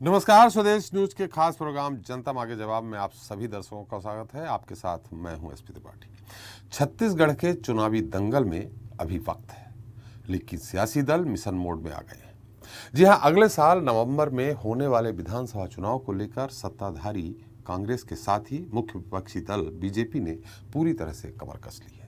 नमस्कार, स्वदेश न्यूज के खास प्रोग्राम जनता मांगे जवाब में आप सभी दर्शकों का स्वागत है। आपके साथ मैं हूं एसपी त्रिपाठी। छत्तीसगढ़ के चुनावी दंगल में अभी वक्त है, लेकिन सियासी दल मिशन मोड में आ गए हैं। जी हां, अगले साल नवंबर में होने वाले विधानसभा चुनाव को लेकर सत्ताधारी कांग्रेस के साथ ही मुख्य विपक्षी दल बीजेपी ने पूरी तरह से कमर कस ली है।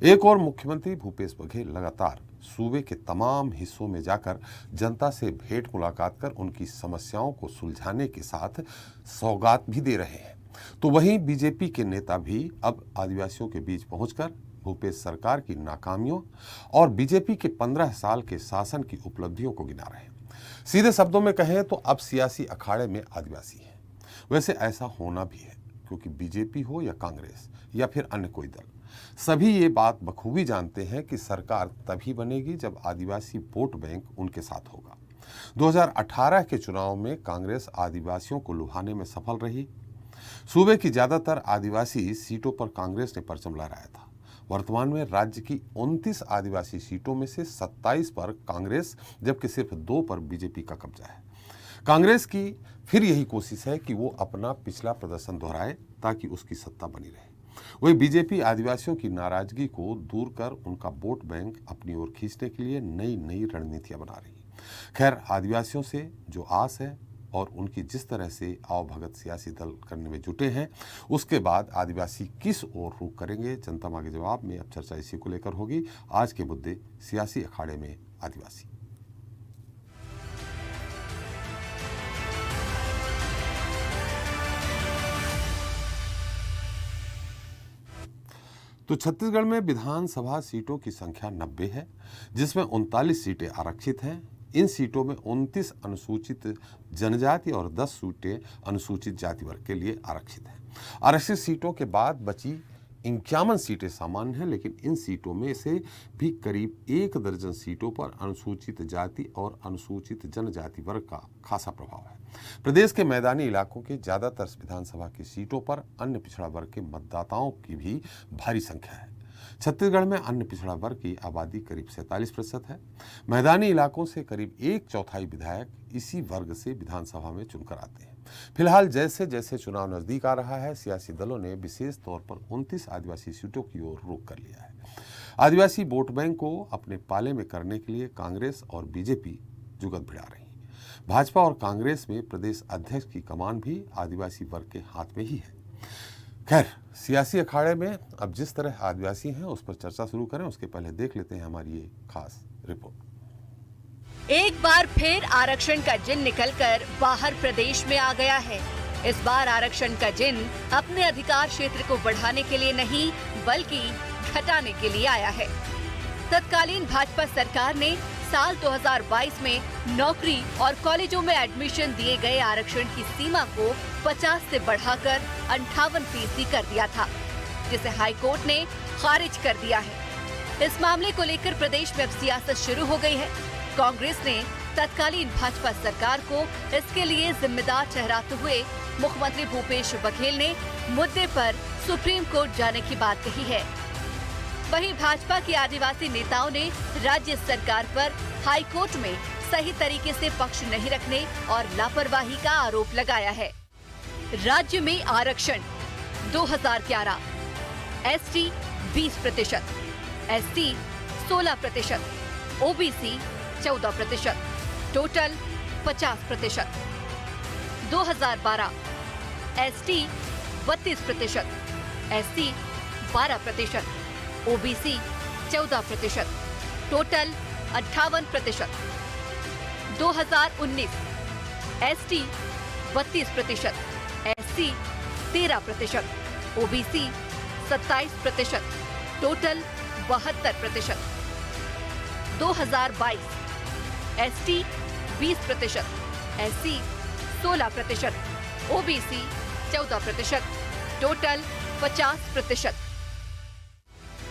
एक और मुख्यमंत्री भूपेश बघेल लगातार सूबे के तमाम हिस्सों में जाकर जनता से भेंट मुलाकात कर उनकी समस्याओं को सुलझाने के साथ सौगात भी दे रहे हैं। तो वहीं बीजेपी के नेता भी अब आदिवासियों के बीच पहुंचकर भूपेश सरकार की नाकामियों और बीजेपी के 15 साल के शासन की उपलब्धियों को गिना रहे हैं। सीधे शब्दों में कहें तो अब सियासी अखाड़े में आदिवासी हैं। वैसे ऐसा होना भी है, क्योंकि बीजेपी हो या कांग्रेस या फिर अन्य कोई दल, सभी ये बात बखूबी जानते हैं कि सरकार तभी बनेगी जब आदिवासी वोट बैंक उनके साथ होगा। 2018 के चुनाव में कांग्रेस आदिवासियों को लुभाने में सफल रही। सूबे की ज्यादातर आदिवासी सीटों पर कांग्रेस ने परचम लहराया था। वर्तमान में राज्य की 29 आदिवासी सीटों में से 27 पर कांग्रेस, जबकि सिर्फ 2 पर बीजेपी का कब्जा है। कांग्रेस की फिर यही कोशिश है कि वो अपना पिछला प्रदर्शन दोहराए ताकि उसकी सत्ता बनी रहे। वही बीजेपी आदिवासियों की नाराजगी को दूर कर उनका वोट बैंक अपनी ओर खींचने के लिए नई नई रणनीतियां बना रही। खैर, आदिवासियों से जो आस है और उनकी जिस तरह से आवभगत सियासी दल करने में जुटे हैं, उसके बाद आदिवासी किस ओर रुख करेंगे, जनता मांगे जवाब में अब चर्चा इसी को लेकर होगी। आज के मुद्दे सियासी अखाड़े में आदिवासी। तो छत्तीसगढ़ में विधानसभा सीटों की संख्या 90 है, जिसमें 39 सीटें आरक्षित हैं। इन सीटों में 29 अनुसूचित जनजाति और 10 सीटें अनुसूचित जाति वर्ग के लिए आरक्षित हैं। आरक्षित सीटों के बाद बची 51 सीटें सामान्य हैं, लेकिन इन सीटों में से भी करीब 1 दर्जन सीटों पर अनुसूचित जाति और अनुसूचित जनजाति वर्ग का खासा प्रभाव है। प्रदेश के मैदानी इलाकों के ज्यादातर विधानसभा की सीटों पर अन्य पिछड़ा वर्ग के मतदाताओं की भी भारी संख्या है। छत्तीसगढ़ में अन्य पिछड़ा वर्ग की आबादी करीब 47% है। मैदानी इलाकों से करीब 1/4 विधायक इसी वर्ग से विधानसभा में चुनकर आते हैं। फिलहाल जैसे जैसे चुनाव नजदीक आ रहा है, सियासी दलों ने विशेष तौर पर 29 आदिवासी सीटों की ओर रुख कर लिया है। आदिवासी वोट बैंक को अपने पाले में करने के लिए कांग्रेस और बीजेपी जुगत भिड़ा रही। भाजपा और कांग्रेस में प्रदेश अध्यक्ष की कमान भी आदिवासी वर्ग के हाथ में ही है। खैर, सियासी अखाड़े में अब जिस तरह आदिवासी हैं उस पर चर्चा शुरू करें, उसके पहले देख लेते हैं हमारी ये खास रिपोर्ट। एक बार फिर आरक्षण का जिन निकलकर बाहर प्रदेश में आ गया है। इस बार आरक्षण का जिन अपने अधिकार क्षेत्र को बढ़ाने के लिए नहीं, बल्कि घटाने के लिए आया है। तत्कालीन भाजपा सरकार ने साल 2022 में नौकरी और कॉलेजों में एडमिशन दिए गए आरक्षण की सीमा को 50 से बढ़ाकर 58% कर दिया था, जिसे हाईकोर्ट ने खारिज कर दिया है। इस मामले को लेकर प्रदेश में अब सियासत शुरू हो गई है। कांग्रेस ने तत्कालीन भाजपा सरकार को इसके लिए जिम्मेदार ठहराते हुए मुख्यमंत्री भूपेश बघेल ने मुद्दे पर सुप्रीम कोर्ट जाने की बात कही है। वहीं भाजपा के आदिवासी नेताओं ने राज्य सरकार पर हाईकोर्ट में सही तरीके से पक्ष नहीं रखने और लापरवाही का आरोप लगाया है। राज्य में आरक्षण 2011 ST 20%, SC 16%, OBC 14%, total 50%। 2012 ST 32%, SC 12%, OBC 14%, total 58%। 2019 ST 32%, SC 13%, OBC 27%, total 72%। 2022 ST 20%, SC 16%, OBC 14%, total 50%।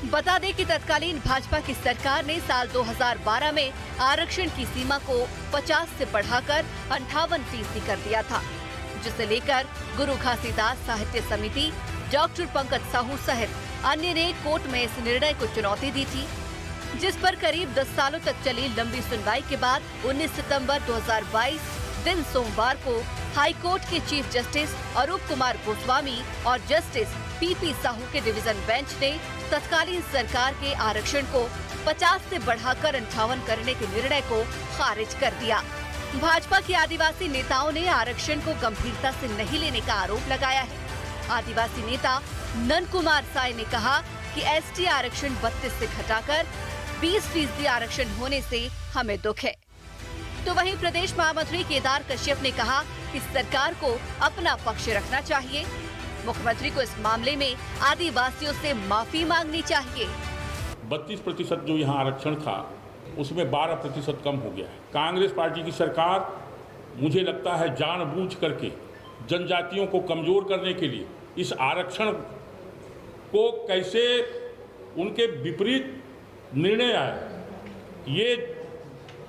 बता दें कि तत्कालीन भाजपा की सरकार ने साल 2012 में आरक्षण की सीमा को 50 से बढ़ाकर 58% कर दिया था, जिसे लेकर गुरु घासीदास साहित्य समिति, डॉक्टर पंकज साहू सहित अन्य ने कोर्ट में इस निर्णय को चुनौती दी थी, जिस पर करीब 10 सालों तक चली लंबी सुनवाई के बाद 19 सितंबर 2022 दिन सोमवार को हाई कोर्ट के चीफ जस्टिस अरूप कुमार गोस्वामी और जस्टिस पीपी साहू के डिवीजन बेंच ने तत्कालीन सरकार के आरक्षण को 50 से बढ़ाकर 58 करने के निर्णय को खारिज कर दिया। भाजपा के आदिवासी नेताओं ने आरक्षण को गंभीरता से नहीं लेने का आरोप लगाया है। आदिवासी नेता नंद कुमार साय ने कहा कि एसटी आरक्षण 32 से घटाकर 20% आरक्षण होने से हमें दुख है। तो वहीं प्रदेश महामंत्री केदार कश्यप ने कहा कि सरकार को अपना पक्ष रखना चाहिए। मुख्यमंत्री को इस मामले में आदिवासियों से माफी मांगनी चाहिए। 32% जो यहाँ आरक्षण था उसमें 12% कम हो गया है। कांग्रेस पार्टी की सरकार मुझे लगता है जानबूझ करके जनजातियों को कमजोर करने के लिए इस आरक्षण को कैसे उनके विपरीत निर्णय आए, ये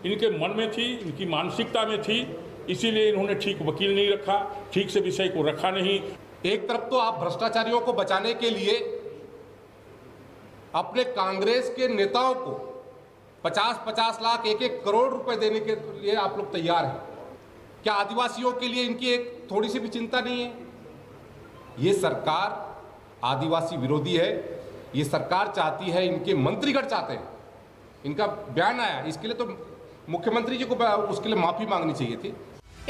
इनके मन में थी, इनकी मानसिकता में थी, इसीलिए इन्होंने ठीक वकील नहीं रखा, ठीक से विषय को रखा नहीं। एक तरफ तो आप भ्रष्टाचारियों को बचाने के लिए अपने कांग्रेस के नेताओं को 50-50 लाख 1-1 करोड़ रुपए देने के लिए आप लोग तैयार हैं। क्या आदिवासियों के लिए इनकी एक थोड़ी सी भी चिंता नहीं है? ये सरकार आदिवासी विरोधी है। ये सरकार चाहती है, इनके मंत्रीगण चाहते हैं। इनका बयान आया, इसके लिए तो मुख्यमंत्री जी को उसके लिए माफी मांगनी चाहिए थी।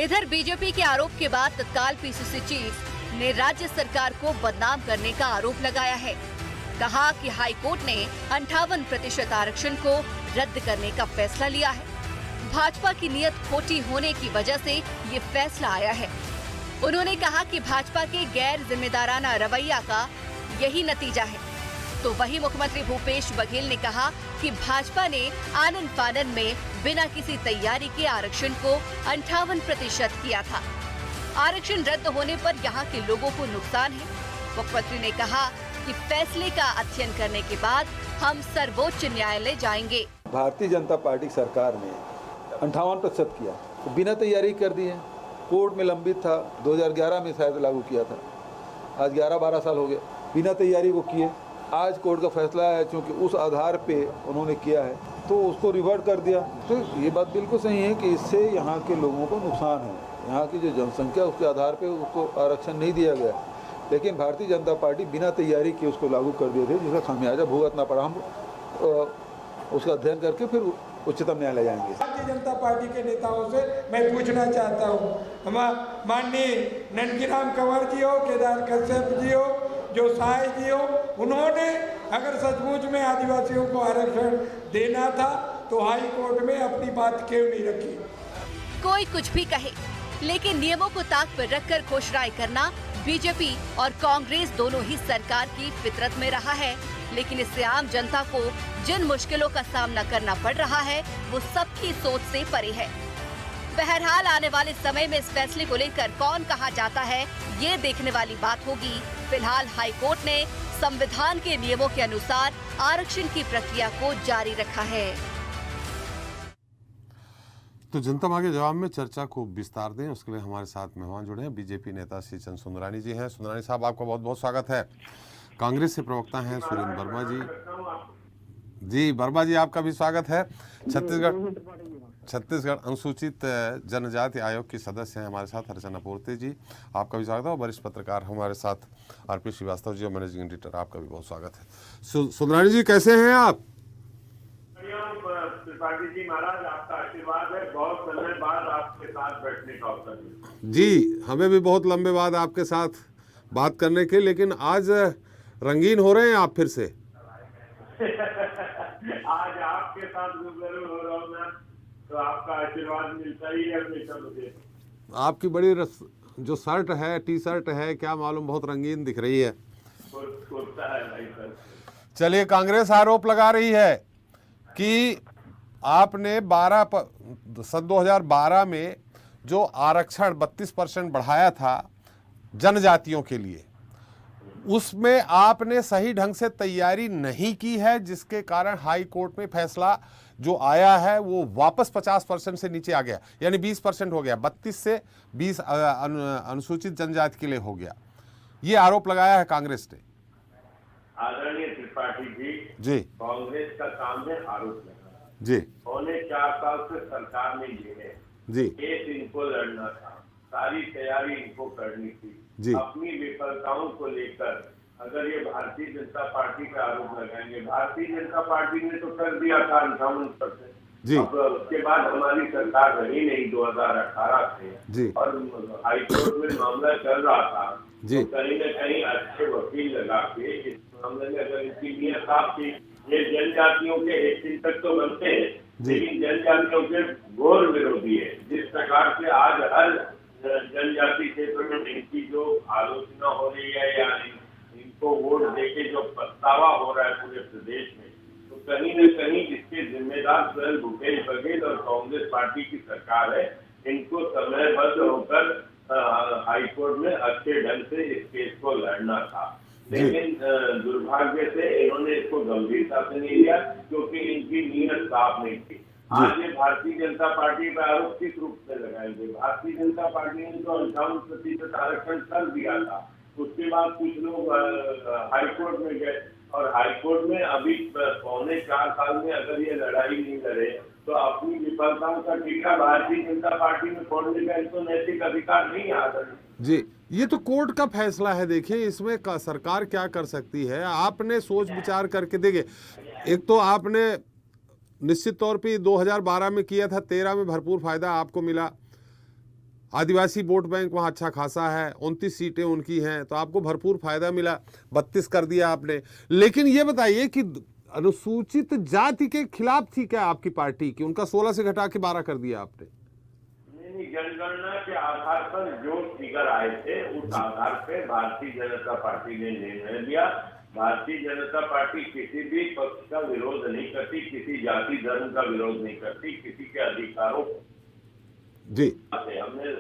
इधर बीजेपी के आरोप के बाद तत्काल पीसीसी चीफ ने राज्य सरकार को बदनाम करने का आरोप लगाया है। कहा कि हाई कोर्ट ने 58% आरक्षण को रद्द करने का फैसला लिया है। भाजपा की नीयत खोटी होने की वजह से ये फैसला आया है। उन्होंने कहा कि भाजपा के गैर जिम्मेदाराना रवैया का यही नतीजा है। तो वही मुख्यमंत्री भूपेश बघेल ने कहा कि भाजपा ने आनन फानन में बिना किसी तैयारी के आरक्षण को 58% किया था। आरक्षण रद्द होने पर यहाँ के लोगों को नुकसान है। मुख्यमंत्री ने कहा कि फैसले का अध्ययन करने के बाद हम सर्वोच्च न्यायालय जाएंगे। भारतीय जनता पार्टी सरकार ने 58% किया, तो बिना तैयारी कर दी है। कोर्ट में लंबित था, 2011 में शायद लागू किया था। आज 11-12 साल हो गए बिना तैयारी को किए। आज कोर्ट का फैसला है, क्योंकि उस आधार पे उन्होंने किया है तो उसको रिवर्ट कर दिया। तो ये बात बिल्कुल सही है कि इससे यहाँ के लोगों को नुकसान है। यहाँ की जो जनसंख्या उसके आधार पे उसको आरक्षण नहीं दिया गया, लेकिन भारतीय जनता पार्टी बिना तैयारी के उसको लागू कर दिए थे, जिसका खामियाजा भुगतना पड़ा। हम उसका अध्ययन करके फिर उच्चतम न्यायालय जाएंगे। भारतीय जनता पार्टी के नेताओं से मैं पूछना चाहता हूँ, माननीय नंदकीराम कंवर जी हो, केदार कश्यप जी हो, जो साय जी हो, उन्होंने अगर सचमुच में आदिवासियों को आरक्षण देना था तो हाई कोर्ट में अपनी बात क्यों नहीं रखी? कोई कुछ भी कहे, लेकिन नियमों को ताक पर रखकर घोषणाएं करना बीजेपी और कांग्रेस दोनों ही सरकार की फितरत में रहा है। लेकिन इससे आम जनता को जिन मुश्किलों का सामना करना पड़ रहा है वो सबकी सोच से परे है। बहरहाल आने वाले समय में इस फैसले को लेकर कौन कहां जाता है ये देखने वाली बात होगी। फिलहाल हाई कोर्ट ने संविधान के नियमों के अनुसार आरक्षण की प्रक्रिया को जारी रखा है। तो जनता मांगे जवाब में चर्चा को विस्तार दें, उसके लिए हमारे साथ मेहमान जुड़े हैं। बीजेपी नेता श्री चंद सुंदरानी जी हैं। सुंदरानी साहब, आपका बहुत बहुत स्वागत है। कांग्रेस से प्रवक्ता हैं सुरेंद्र वर्मा जी। वर्मा जी, आपका भी स्वागत है। छत्तीसगढ़ अनुसूचित जनजाति आयोग की सदस्य हैं हमारे साथ अर्चना पोर्ते जी, आपका भी स्वागत है। और वरिष्ठ पत्रकार हमारे साथ आरपी श्रीवास्तव जी और मैनेजिंग एडिटर, आपका भी बहुत स्वागत है। सुंदरानी जी, कैसे हैं आप? त्रिपाठी जी महाराज, आपका आशीर्वाद है। बहुत समय बाद आपके साथ बैठने का अवसर जी, हमें भी बहुत लंबे बाद आपके साथ बात करने के, लेकिन आज रंगीन हो रहे हैं आप फिर से। आज आपके साथ रूबरू हो रहा हूँ ना, तो आपका आशीर्वाद मिलता ही है हमेशा मुझे। आपकी बड़ी जो शर्ट है, टी शर्ट है, क्या मालूम, बहुत रंगीन दिख रही है। चलिए, कांग्रेस आरोप लगा रही है कि आपने 2012 में जो आरक्षण 32% बढ़ाया था जनजातियों के लिए, उसमें आपने सही ढंग से तैयारी नहीं की है, जिसके कारण हाई कोर्ट में फैसला जो आया है वो वापस 50% से नीचे आ गया, यानी 20% हो गया, 32 से 20 अनुसूचित जनजाति के लिए हो गया। ये आरोप लगाया है कांग्रेस ने। आदरणीय त्रिपाठी जी, कांग्रेस का काम है आरोप लगाना जी। पौने 4 साल से सरकार में ये है जी केस इनको लड़ना था, सारी तैयारी इनको करनी जी। थी। अपनी विफलताओं को लेकर अगर ये भारतीय जनता पार्टी का आरोप लगाएंगे, भारतीय जनता पार्टी ने तो कर दिया था 58%। जी। अब उसके बाद हमारी सरकार रही नहीं 2018 जी। से, और हाईकोर्ट में मामला चल रहा था। जी। तो कहीं न कहीं अच्छे वकील लगा के इस मामले में अगर इनकी नीयत साफ थी, ये जनजातियों के हितचिंतक तो बनते हैं, लेकिन जनजातियों के घोर विरोधी है। जिस प्रकार से आज हर जनजाति क्षेत्र में इनकी जो आलोचना हो रही है या इनको वोट देके जो पछतावा हो रहा है पूरे प्रदेश में, तो कहीं न कहीं इसके जिम्मेदार स्वयं भूपेश बघेल और कांग्रेस पार्टी की सरकार है। इनको समयबद्ध होकर हाईकोर्ट में अच्छे ढंग से इस केस को लड़ना था, लेकिन दुर्भाग्य से इन्होंने इसको गंभीरता से नहीं लिया, क्योंकि इनकी नीयत साफ नहीं थी। आज ये भारतीय जनता पार्टी पर आरोप किस रूप से लगाएंगे? भारतीय जनता पार्टी ने तो 58% आरक्षण कर दिया था, उसके बाद कुछ लोग हाईकोर्ट में गए, और हाईकोर्ट में अभी 3.25 साल में अगर ये लड़ाई नहीं लड़े तो अपनी विफलताओं का टीका भारतीय जनता पार्टी में फोड़ने का इनको नैतिक अधिकार नहीं आता। जी, ये तो कोर्ट का फैसला है। देखिए इसमें सरकार क्या कर सकती है, आपने सोच विचार करके देखिए। एक तो आपने निश्चित तौर पे 2012 में किया था, 13 में भरपूर फायदा आपको मिला। आदिवासी वोट बैंक वहाँ अच्छा खासा है, 29 सीटें उनकी हैं, तो आपको भरपूर फायदा मिला, 32 कर दिया आपने। लेकिन ये बताइए कि अनुसूचित जाति के खिलाफ थी क्या आपकी पार्टी की? उनका 16 से घटा के 12 कर दिया आपने। नहीं, जनगणना के आधार पर जो फिगर आए थे उस आधार पे भारतीय जनता पार्टी ने निर्णय लिया। भारतीय जनता पार्टी किसी भी पक्ष का विरोध नहीं करती, किसी जाति धर्म का विरोध नहीं करती, किसी के अधिकारों जी हमने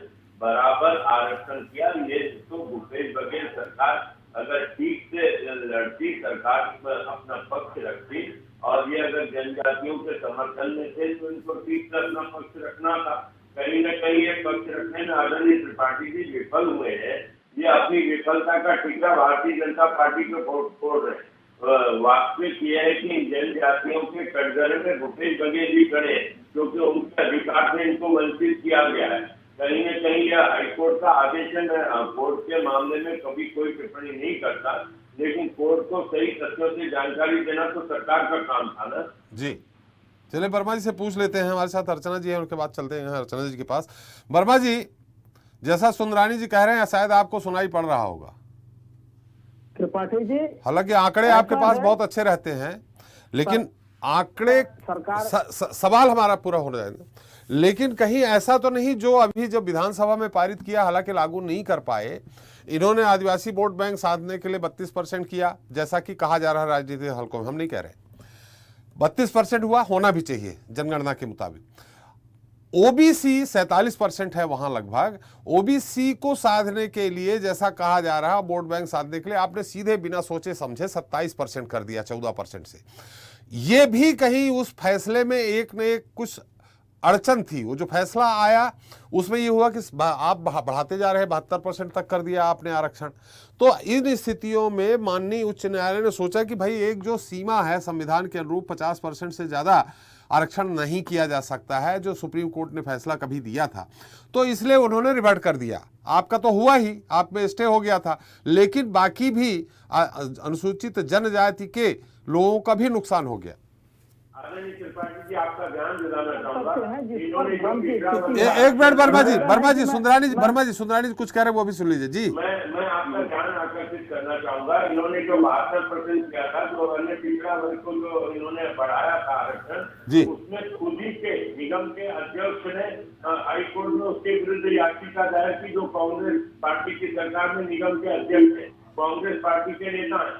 बराबर आरक्षण किया। ये तो भूपेश बघेल सरकार अगर ठीक से लड़ती, सरकार पर अपना पक्ष रखती, और ये अगर जनजातियों के समर्थन में थे तो इनको ठीक से अपना पक्ष रखना था। कहीं न कहीं ये पक्ष रखने में आदरणीय त्रिपाठी जी विफल हुए हैं। ये अपनी विफलता का टीका भारतीय जनता पार्टी को फोड़ रहे हैं। वास्तविक ये है कि जनजातियों के कटघरे में भूपेश बघेल जी खड़े, क्योंकि उनके अधिकार से इनको वंचित किया गया है। कहीं न कहीं यह हाईकोर्ट का आदेश है। कोर्ट के मामले में कभी कोई टिप्पणी नहीं करता, लेकिन कोर्ट को सही तथ्यों से जानकारी देना तो सरकार का काम था ना। जी, चलिए वर्मा जी से पूछ लेते हैं। हमारे साथ अर्चना जी हैं, उनके बाद चलते हैं अर्चना जी के पास। वर्मा जी, जैसा सुंदरानी जी कह रहे हैं शायद आपको सुनाई पड़ रहा होगा। त्रिपाठी जी, हालांकि आंकड़े आपके पास बहुत अच्छे रहते हैं, लेकिन आंकड़े सवाल हमारा पूरा हो जाएगा। लेकिन कहीं ऐसा तो नहीं जो अभी जब विधानसभा में पारित किया, हालांकि लागू नहीं कर पाए, इन्होंने आदिवासी वोट बैंक साधने के लिए 32% किया, जैसा कि कहा जा रहा है राजनीतिक हलकों में। हम नहीं कह रहे 32% हुआ, होना भी चाहिए जनगणना के मुताबिक। ओबीसी 47% है वहां लगभग। ओबीसी को साधने के लिए जैसा कहा जा रहा है, वोट बैंक साधने के लिए आपने सीधे बिना सोचे समझे 27% कर दिया 14% से। ये भी कहीं उस फैसले में एक न एक कुछ अड़चन थी। वो जो फैसला आया उसमें ये हुआ कि आप बढ़ाते जा रहे हैं, 72% तक कर दिया आपने आरक्षण। तो इन स्थितियों में माननीय उच्च न्यायालय ने सोचा कि भाई एक जो सीमा है संविधान के अनुरूप 50% से ज़्यादा आरक्षण नहीं किया जा सकता है, जो सुप्रीम कोर्ट ने फैसला कभी दिया था, तो इसलिए उन्होंने रिवर्ट कर दिया। आपका तो हुआ ही, आप में स्टे हो गया था, लेकिन बाकी भी अनुसूचित जनजाति के लोगों का भी नुकसान हो गया। त्रिपाठी जी, आपका ध्यान दिलाना चाहूंगा। एक मिनट वर्मा जी सुंदरानी जी कुछ कह रहे हैं, वो भी सुन लीजिए जी। मैं आपका ध्यान आकर्षित करना चाहूंगा। इन्होंने जो 72% किया था, जो अन्य पिछड़ा वर्ग को जो इन्होंने बढ़ाया था आरक्षण, उसमें खुद ही के निगम के अध्यक्ष ने हाईकोर्ट में उसके विरुद्ध याचिका दायर की, जो कांग्रेस पार्टी की सरकार में निगम के अध्यक्ष है, कांग्रेस पार्टी के नेता है,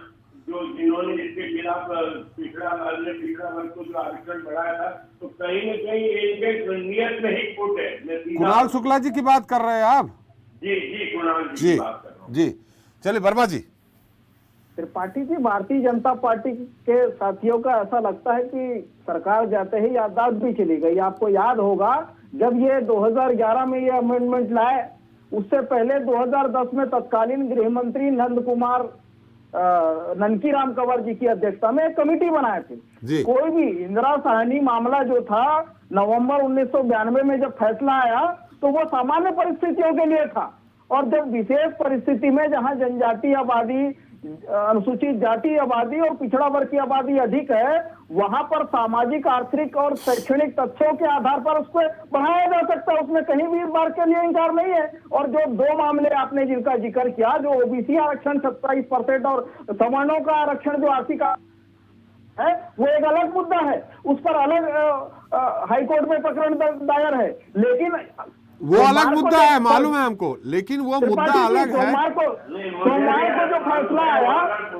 जो जिन्होंने इसके खिलाफ अन्य पिछड़ा वर्ग को जो आरक्षण बढ़ाया था। तो कहीं न कहीं इनके नियत में ही खोट है। कुणाल शुक्ला जी की बात कर रहे हैं आप? जी, कुणाल जी की बात कर रहा हूं। जी, चलिए वर्मा जी। त्रिपाठी जी, भारतीय जनता पार्टी के साथियों का ऐसा लगता है कि सरकार जाते ही याददाश्त भी चली गई। आपको याद होगा जब ये 2011 में ये अमेंडमेंट लाए, उससे पहले 2010 में तत्कालीन गृह मंत्री ननकीराम कंवर जी की अध्यक्षता में एक कमेटी बनाए थे। कोई भी इंदिरा साहनी मामला जो था नवंबर 1992 में जब फैसला आया तो वो सामान्य परिस्थितियों के लिए था, और जब विशेष परिस्थिति में जहां जनजातीय आबादी, अनुसूचित जाति आबादी और पिछड़ा वर्ग की आबादी अधिक है, वहां पर सामाजिक, आर्थिक और शैक्षणिक तथ्यों के आधार पर उसको बढ़ाया जा सकता है। उसमें कहीं भी इस बार के लिए इंकार नहीं है। और जो दो मामले आपने जिनका जिक्र किया, जो ओबीसी आरक्षण 27% और सवर्णों का आरक्षण जो आर्थिक है, वो एक अलग मुद्दा है, उस पर अलग हाईकोर्ट में प्रकरण दायर है। लेकिन वो अलग मुद्दा है, मालूम है हमको, लेकिन वो मुद्दा अलग है।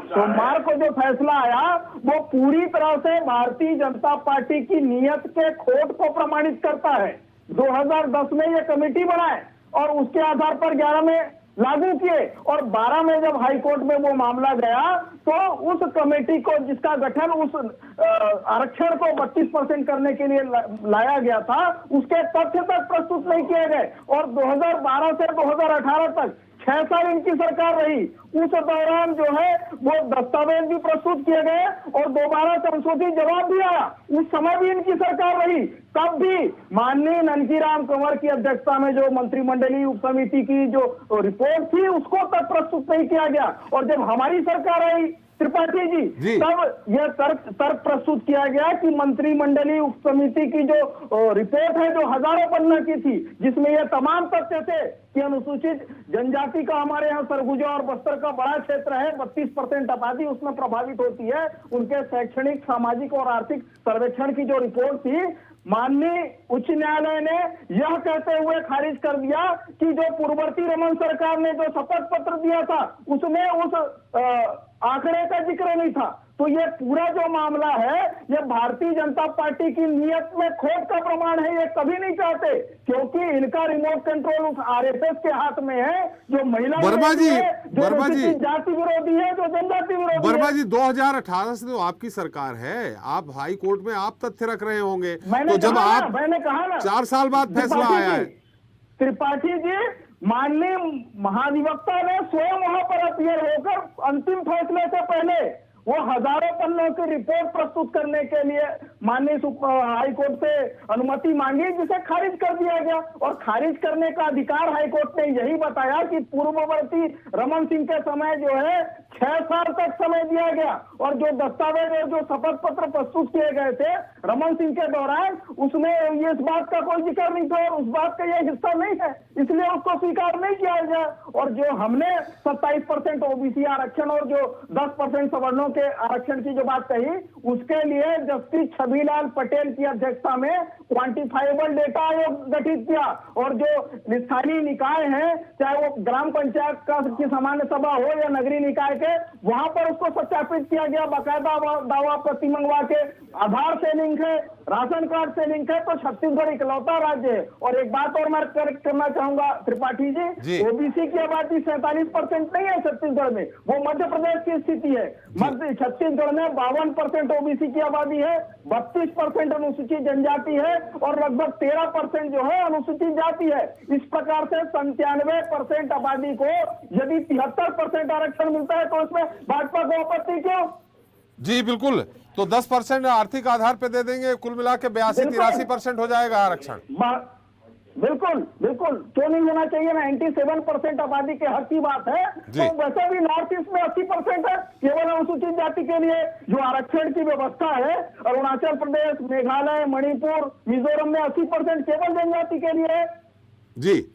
सोमवार को जो फैसला आया वो पूरी तरह से भारतीय जनता पार्टी की नीयत के खोट को प्रमाणित करता है। 2010 में ये कमेटी बनाए और उसके आधार पर 11 में लागू किए, और 12 में जब हाईकोर्ट में वो मामला गया तो उस कमेटी को, जिसका गठन उस आरक्षण को 32% करने के लिए लाया गया था, उसके तथ्य तक प्रस्तुत नहीं किए गए। और 2012 से 2018 तक 6 साल इनकी सरकार रही। उस दौरान जो है वो दस्तावेज भी प्रस्तुत किए गए और दोबारा संशोधित जवाब भी आया। उस समय भी इनकी सरकार रही, तब भी माननीय ननकीराम कंवर की अध्यक्षता में जो मंत्रिमंडलीय उप समिति की जो रिपोर्ट थी उसको तक प्रस्तुत नहीं किया गया। और जब हमारी सरकार आई त्रिपाठी जी, तब यह तर्क प्रस्तुत किया गया कि मंत्रिमंडलीय उप समिति की जो रिपोर्ट है, जो हजारों पन्ना की थी, जिसमें यह तमाम तथ्य थे कि अनुसूचित जनजाति का हमारे यहाँ सरगुजा और बस्तर का बड़ा क्षेत्र है, 32% आबादी उसमें प्रभावित होती है। उनके शैक्षणिक, सामाजिक और आर्थिक सर्वेक्षण की जो रिपोर्ट थी, माननीय उच्च न्यायालय ने यह कहते हुए खारिज कर दिया कि जो पूर्ववर्ती रमन सरकार ने जो शपथ पत्र दिया था उसमें उस आंकड़े का जिक्र नहीं था। तो ये पूरा जो मामला है, ये भारतीय जनता पार्टी की नीयत में खोट का प्रमाण है। ये कभी नहीं चाहते, क्योंकि इनका रिमोट कंट्रोल उस आरएसएस के हाथ में है, जो महिला वर्मा जी जाति विरोधी है, जो जनजाति विरोधी है। वर्मा जी, 2018 से तो आपकी सरकार है, आप हाई कोर्ट में आप तथ्य रख रहे होंगे, तो जब मैंने कहा ना 4 साल बाद फैसला आया है। त्रिपाठी जी, माननीय महाधिवक्ता ने स्वयं वहां पर अपीयर होकर अंतिम फैसले से पहले वो हजारों पन्नों की रिपोर्ट प्रस्तुत करने के लिए माननीय हाईकोर्ट से अनुमति मांगी, जिसे खारिज कर दिया गया। और खारिज करने का अधिकार हाईकोर्ट ने यही बताया कि पूर्ववर्ती रमन सिंह के समय जो है 6 साल तक समय दिया गया, और जो दस्तावेज और जो शपथ पत्र प्रस्तुत किए गए थे रमन सिंह के दौरान, उसमें ये इस बात का कोई जिक्र नहीं था और उस बात का यह हिस्सा नहीं है, इसलिए उसको स्वीकार नहीं किया गया। और जो हमने 27% ओबीसी आरक्षण और जो 10% सवर्णों के आरक्षण की जो बात कही, उसके लिए जस्टिस छबीलाल पटेल की अध्यक्षता में क्वांटिफाइबल डेटा आयोग गठित किया, और जो स्थानीय निकाय हैं, चाहे वो ग्राम पंचायत का की सामान्य सभा हो या नगरीय निकाय के, वहां पर उसको सत्यापित किया गया, बाकायदा दावा प्रति मंगवा के, आधार से लिंक है, राशन कार्ड से लिंक है। तो छत्तीसगढ़ इकलौता राज्य है। और एक बात और मैं करेक्ट करना चाहूंगा त्रिपाठी जी, ओबीसी की आबादी 47% नहीं है छत्तीसगढ़ में, वो मध्य प्रदेश की स्थिति है। मध्य छत्तीसगढ़ में 52% ओबीसी की आबादी है, 32% अनुसूचित जनजाति है और लगभग 13% जो है अनुसूचित जाति है। इस प्रकार से 97% आबादी को यदि 73% आरक्षण मिलता है तो उसमें भाजपा को आपत्ति क्यों? जी बिल्कुल, तो 10% आर्थिक आधार पे दे देंगे, कुल मिला के 82-83% हो जाएगा आरक्षण। बिल्कुल बिल्कुल, क्यों नहीं होना चाहिए? 97% आबादी के हक की बात है। तो वैसे भी नॉर्थ ईस्ट में 80% है केवल अनुसूचित जाति के लिए जो आरक्षण की व्यवस्था है। अरुणाचल प्रदेश, मेघालय, मणिपुर, मिजोरम में 80% केवल जनजाति के लिए है। जी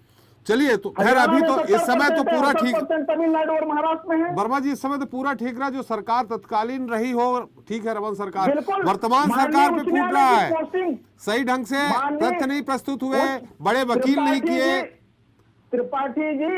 चलिए, तो खैर अभी तो इस समय तो पूरा ठीक, तमिलनाडु और महाराष्ट्र में है। वर्मा जी इस समय तो पूरा ठीक रहा, जो सरकार तत्कालीन रही हो ठीक है, रमन सरकार, वर्तमान सरकार पे फूट रहा है, सही ढंग से तथ्य नहीं प्रस्तुत हुए, बड़े वकील नहीं किए। त्रिपाठी जी,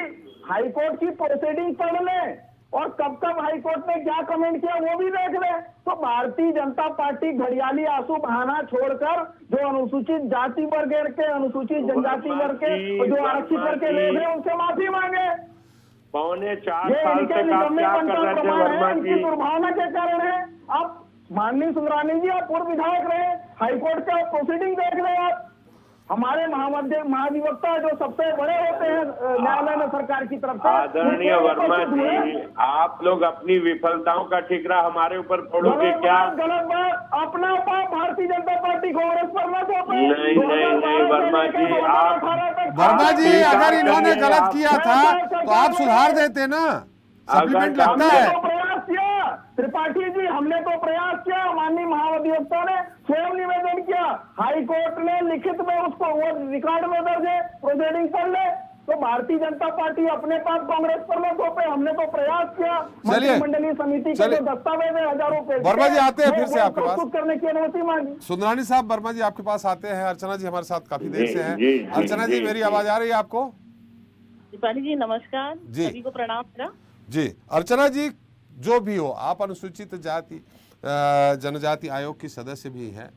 हाईकोर्ट की प्रोसीडिंग पढ़ लें और कब कब हाईकोर्ट ने क्या कमेंट किया वो भी देख लें। तो भारतीय जनता पार्टी घड़ियाली आंसू बहाना छोड़कर जो अनुसूचित जाति वर्ग के, अनुसूचित जनजाति वर्ग के, जो आरक्षित वर्ग के लोग हैं, उनसे माफी मांगे। 4.25 साल से आप क्या कर रहे थे वर्मा जी? दुर्भावना के कारण है। आप माननीय सुंदरानी जी, आप पूर्व विधायक रहे, हाईकोर्ट का प्रोसीडिंग देख लें आप। हमारे महाधिवक्ता जो सबसे बड़े होते हैं न्यायालय केंद्र सरकार की तरफ से। आदरणीय वर्मा जी, आप लोग अपनी विफलताओं का ठिकरा हमारे ऊपर फोड़ोगे क्या? गलत बात, अपना पाप भारतीय जनता पार्टी कांग्रेस पर मत थोपो। नहीं वर्मा जी, आप वर्मा जी, अगर इन्होंने गलत किया था तो आप सुधार देते ना, सप्लीमेंट लगता है। तो प्रयास किया त्रिपाठी जी, हमने तो प्रयास किया, माननीय महाधिवक्ता ने स्वयं निवेदन किया, हाई कोर्ट ने लिखित में उसको वो रिकॉर्ड में दर्ज है, प्रोसीडिंग पढ़ ले। तो भारतीय जनता पार्टी अपने पास कांग्रेस पर मत थोपे, हमने तो प्रयास किया। मंत्रिमंडलीय समिति के जो दस्तावेज है हजारों पेज, वर्मा जी आते हैं फिर से आपके पास करने की अनुमति मांगी। सुंदरानी साहब, वर्मा जी आपके पास आते हैं। अर्चना जी हमारे साथ काफी देर से हैं। अर्चना जी, मेरी आवाज आ रही है आपको? त्रिपाठी जी नमस्कार जी, सभी को प्रणाम मेरा। जी अर्चना जी, जो भी हो, आप अनुसूचित जाति जनजाति आयोग की सदस्य भी हैं।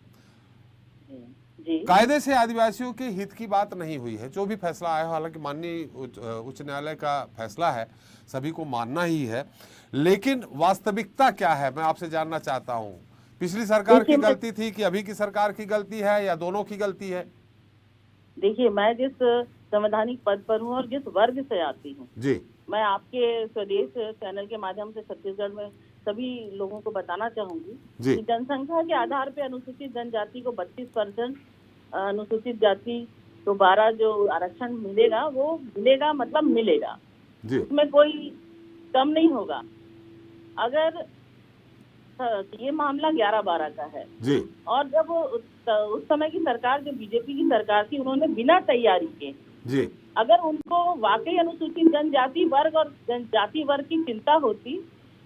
कायदे से आदिवासियों के हित की बात नहीं हुई है, जो भी फैसला आया, हालांकि माननीय उच्च न्यायालय का फैसला है, सभी को मानना ही है, लेकिन वास्तविकता क्या है मैं आपसे जानना चाहता हूं। पिछली सरकार की गलती थी कि अभी की सरकार की गलती है, या दोनों की गलती है? देखिए, मैं जिस संवैधानिक पद पर हूँ और जिस वर्ग से आती हूँ जी, मैं आपके स्वदेश चैनल के माध्यम से छत्तीसगढ़ में सभी लोगों को बताना चाहूंगी कि जनसंख्या के आधार पर अनुसूचित जनजाति को 32%, अनुसूचित जाति तो 12 जो आरक्षण मिलेगा वो मिलेगा, मतलब मिलेगा, उसमें कोई कम नहीं होगा। अगर ये मामला 11-12 का है जी, और जब उस समय की सरकार, जो बीजेपी की सरकार थी, उन्होंने बिना तैयारी के जी, अगर उनको वाकई अनुसूचित जनजाति वर्ग और जनजाति वर्ग की चिंता होती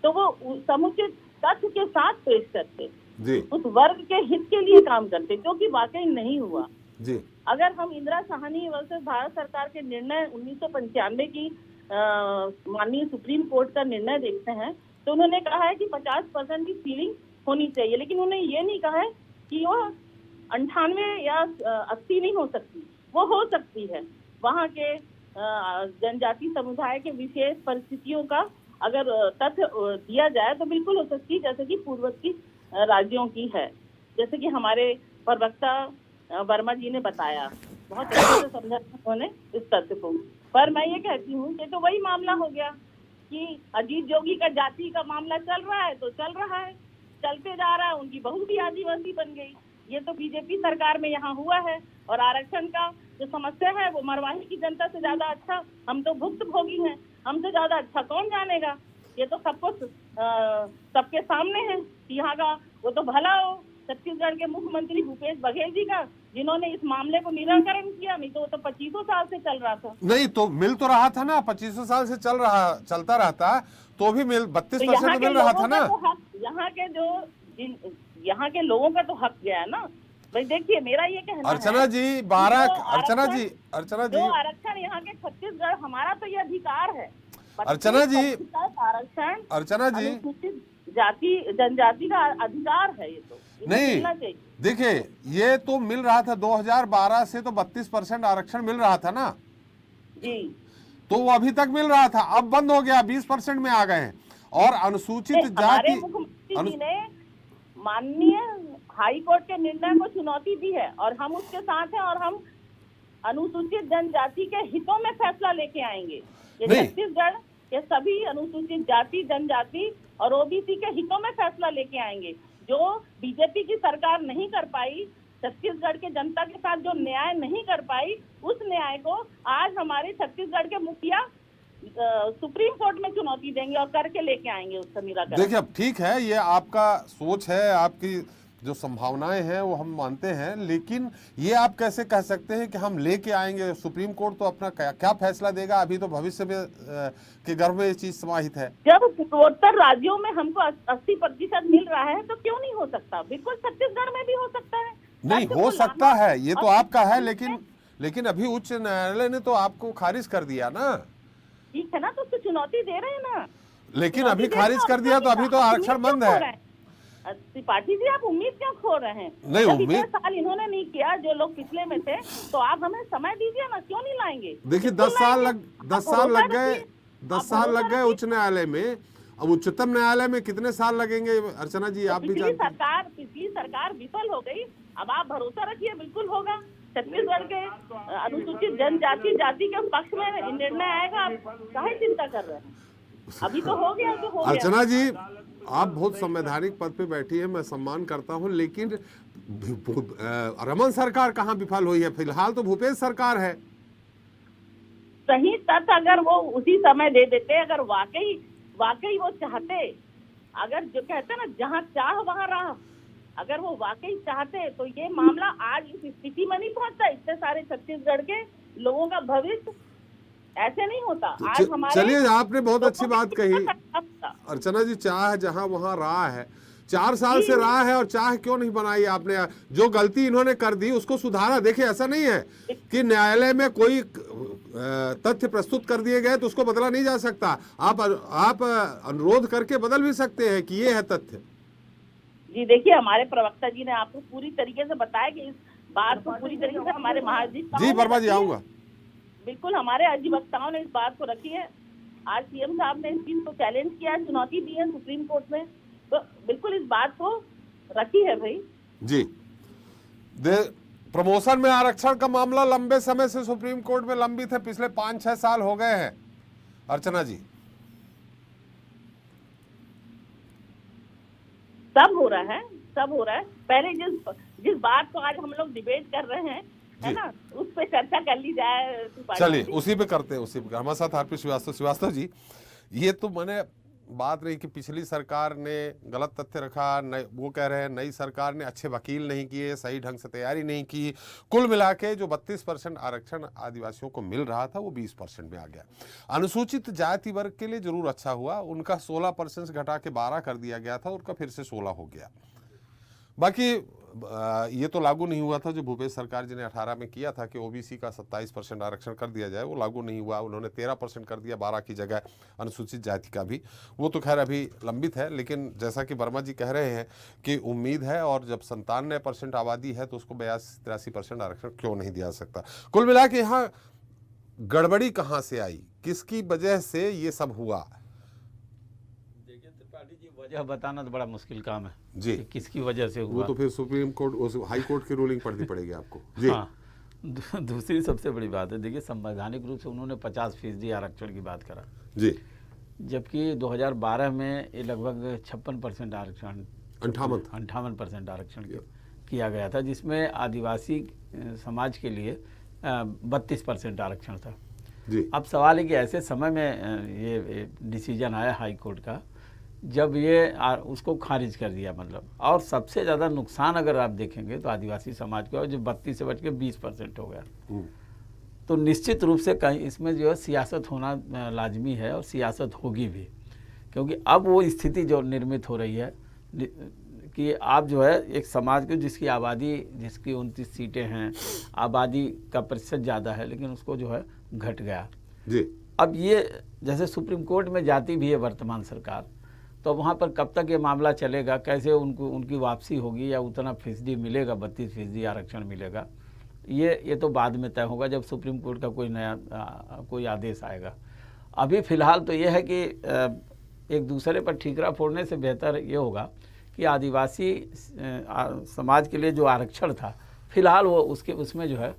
तो वो समुचित तथ्य के साथ पेश करते जी, उस वर्ग के हित के लिए काम करते, जो कि वाकई नहीं हुआ जी। अगर हम इंदिरा साहनी वर्सेस भारत सरकार के निर्णय 1995 की माननीय सुप्रीम कोर्ट का निर्णय देखते हैं तो उन्होंने कहा है कि 50% की सीलिंग होनी चाहिए, लेकिन उन्होंने ये नहीं कहा है कि वो 98 या 80 नहीं हो सकती, वो हो सकती है। वहाँ के जनजाति समुदाय के विशेष परिस्थितियों का अगर तथ्य दिया जाए तो बिल्कुल हो सकती है, जैसे कि पूर्ववर्ती राज्यों की है, जैसे कि हमारे प्रवक्ता वर्मा जी ने बताया, बहुत अच्छे से समझा उन्होंने इस तथ्य को। पर मैं ये कहती हूँ कि तो वही मामला हो गया कि अजीत जोगी का जाति का मामला चल रहा है तो चल रहा है, चलते जा रहा है, उनकी बहू भी आदिवासी बन गई। ये तो बीजेपी सरकार में यहाँ हुआ है। और आरक्षण का जो समस्या है वो मरवाही की जनता से ज्यादा अच्छा, हम तो भुक्तभोगी हैं, हमसे ज्यादा अच्छा कौन जानेगा। ये तो सबको सबके सामने है। यहाँ का वो तो भला हो छत्तीसगढ़ के मुख्यमंत्री भूपेश बघेल जी का, जिन्होंने इस मामले को निराकरण किया, नहीं तो वो तो 25 साल से चल रहा था। नहीं तो मिल तो रहा था ना, 25 साल से चलता रहता तो भी मिल 32% मिल रहा था ना। यहाँ के लोगों का तो हक गया ना भाई। देखिए, मेरा ये कहना अर्चना जी, अर्चना जी जो आरक्षण यहाँ के छत्तीसगढ़, हमारा तो ये अधिकार है अर्चना जी, आरक्षण अर्चना जी, जाति जनजाति का अधिकार है। ये तो नहीं, देखिए ये तो मिल रहा था 2012 से, तो 32% आरक्षण मिल रहा था ना जी, तो वो अभी तक मिल रहा था, अब बंद हो गया, 20% में आ गए हैं। और अनुसूचित जाति मुख्यमंत्री जी ने माननीय हाई कोर्ट के निर्णय को चुनौती दी है और हम उसके साथ हैं, और हम अनुसूचित जनजाति के हितों में फैसला लेके आएंगे। ये छत्तीसगढ़ के सभी अनुसूचित जाति जनजाति और ओबीसी के हितों में फैसला लेके आएंगे। जो बीजेपी की सरकार नहीं कर पाई, छत्तीसगढ़ के जनता के साथ जो न्याय नहीं कर पाई, उस न्याय को आज हमारे छत्तीसगढ़ के मुखिया सुप्रीम कोर्ट में चुनौती देंगे और करके लेके आएंगे उसका निराकरण। देखिए, अब ठीक है, ये आपका सोच है, आपकी जो संभावनाएं हैं वो हम मानते हैं, लेकिन ये आप कैसे कह सकते हैं कि हम लेके आएंगे? सुप्रीम कोर्ट तो अपना क्या फैसला देगा, अभी तो भविष्य में के गर्भ में ये चीज समाहित है। जब पूर्वोत्तर राज्यों में हमको 80% मिल रहा है तो क्यों नहीं हो सकता? बिल्कुल छत्तीसगढ़ में भी हो सकता है। नहीं हो सकता है, ये तो आपका है, लेकिन अभी उच्च न्यायालय ने तो आपको खारिज कर दिया ना। ठीक है ना, तो उसको चुनौती दे रहे हैं ना। लेकिन अभी खारिज कर दिया तो अभी तो आरक्षण बंद है। त्रिपाठी जी, आप उम्मीद क्यों खो रहे हैं? नहीं, उम्मीद साल इन्होंने नहीं किया, जो लोग पिछले में थे, तो आप हमें समय दीजिए ना, क्यों नहीं लाएंगे? देखिए, 10 साल लग गए उच्च न्यायालय में, अब उच्चतम न्यायालय में कितने साल लगेंगे अर्चना जी? आप भी जानते हैं। पिछली सरकार विफल हो गई, अब आप भरोसा रखिए बिल्कुल होगा। छत्तीसगढ़ के अनुसूचित जनजाति जाति के पक्ष में निर्णय आएगा। आप काहे चिंता कर रहे हैं? अभी तो हो गया, तो हो गया। अर्चना जी, आप बहुत संवैधानिक पद पे बैठी है, मैं सम्मान करता हूं, लेकिन रमन सरकार कहाँ विफल हुई है? फिलहाल तो भूपेश सरकार है। सही तथ्य अगर वो उसी समय दे देते, अगर वाकई वो चाहते, अगर जो कहते हैं ना जहाँ चाह वहाँ राह, अगर वो वाकई चाहते तो ये मामला आज इस स्थिति में नहीं पहुंचता। इतने सारे छत्तीसगढ़ के लोगों का भविष्य ऐसे नहीं होता। आज हमारे, चलिए, आपने बहुत अच्छी बात कही अर्चना जी, चाह जहां वहां राह है। 4 साल से राह है और चाह क्यों नहीं बनाई आपने? जो गलती इन्होंने कर दी उसको सुधारा। देखिए, ऐसा नहीं है कि न्यायालय में कोई तथ्य प्रस्तुत कर दिए गए तो उसको बदला नहीं जा सकता। आप अनुरोध करके बदल भी सकते हैं कि ये है तथ्य। जी देखिए, हमारे प्रवक्ता जी ने आपको पूरी तरीके से बताया कि इस बात को पूरी तरीके से हमारे महाधिवक्ताओं जी वर्मा जी, आऊंगा। बिल्कुल, हमारे अधिवक्ताओं ने इस बात को रखी है। आज सीएम साहब ने इस चीज को चैलेंज किया है, चुनौती दी है सुप्रीम कोर्ट में, तो बिल्कुल इस बात को रखी है भाई जी। प्रमोशन में आरक्षण का मामला लंबे समय से सुप्रीम कोर्ट में लंबित है, पिछले 5-6 साल हो गए हैं। अर्चना जी, सब हो रहा है। पहले जिस बात को आज हम लोग डिबेट कर रहे हैं, है ना, उस पे चर्चा कर ली जाए। चलिए उसी पे करते हैं, उसी पे। हमारे साथ आरपी श्रीवास्तव जी, ये तो मैंने बात रही कि पिछली सरकार ने गलत तथ्य रखा, वो कह रहे हैं नई सरकार ने अच्छे वकील नहीं किए, सही ढंग से तैयारी नहीं की। कुल मिला के जो 32% आरक्षण आदिवासियों को मिल रहा था वो 20% में आ गया। अनुसूचित जाति वर्ग के लिए जरूर अच्छा हुआ, उनका 16% से घटा के 12 कर दिया गया था, उनका फिर से 16 हो गया। बाकी ये तो लागू नहीं हुआ था जो भूपेश सरकार जी ने 18 में किया था कि ओबीसी का 27% आरक्षण कर दिया जाए, वो लागू नहीं हुआ। उन्होंने 13% कर दिया, 12 की जगह अनुसूचित जाति का भी। वो तो खैर अभी लंबित है, लेकिन जैसा कि वर्मा जी कह रहे हैं कि उम्मीद है, और जब 97% आबादी है तो उसको 82-83% आरक्षण क्यों नहीं दिया सकता। कुल मिला के यहाँ गड़बड़ी कहाँ से आई, किसकी वजह से ये सब हुआ? वजह बताना तो बड़ा मुश्किल काम है जी, कि किसकी वजह से हुआ। वो तो फिर सुप्रीम कोर्ट, हाई कोर्ट की रूलिंग पढ़नी पड़ेगी आपको जी। हाँ, दूसरी सबसे बड़ी बात है, देखिए संवैधानिक रूप से उन्होंने 50% आरक्षण की बात करा जी, जबकि 2012 में ये लगभग 56% आरक्षण, 58% आरक्षण किया गया था, जिसमें आदिवासी समाज के लिए 32% आरक्षण था जी। अब सवाल है कि ऐसे समय में ये डिसीजन आया हाई कोर्ट का, जब ये उसको खारिज कर दिया, मतलब। और सबसे ज़्यादा नुकसान अगर आप देखेंगे तो आदिवासी समाज को, जो 32 से बढ़ के 20% हो गया। तो निश्चित रूप से कहीं इसमें जो है सियासत होना लाजमी है, और सियासत होगी भी, क्योंकि अब वो स्थिति जो निर्मित हो रही है कि आप जो है एक समाज को जिसकी आबादी, जिसकी 29 सीटें हैं, आबादी का प्रतिशत ज़्यादा है, लेकिन उसको जो है घट गया जी। अब ये जैसे सुप्रीम कोर्ट में जाती भी है वर्तमान सरकार, तो वहाँ पर कब तक ये मामला चलेगा, कैसे उनकी वापसी होगी, या उतना फीसदी मिलेगा, 32% आरक्षण मिलेगा, ये तो बाद में तय होगा जब सुप्रीम कोर्ट का कोई आदेश आएगा। अभी फ़िलहाल तो ये है कि एक दूसरे पर ठीकरा फोड़ने से बेहतर ये होगा कि आदिवासी समाज के लिए जो आरक्षण था, फिलहाल वो उसमें जो है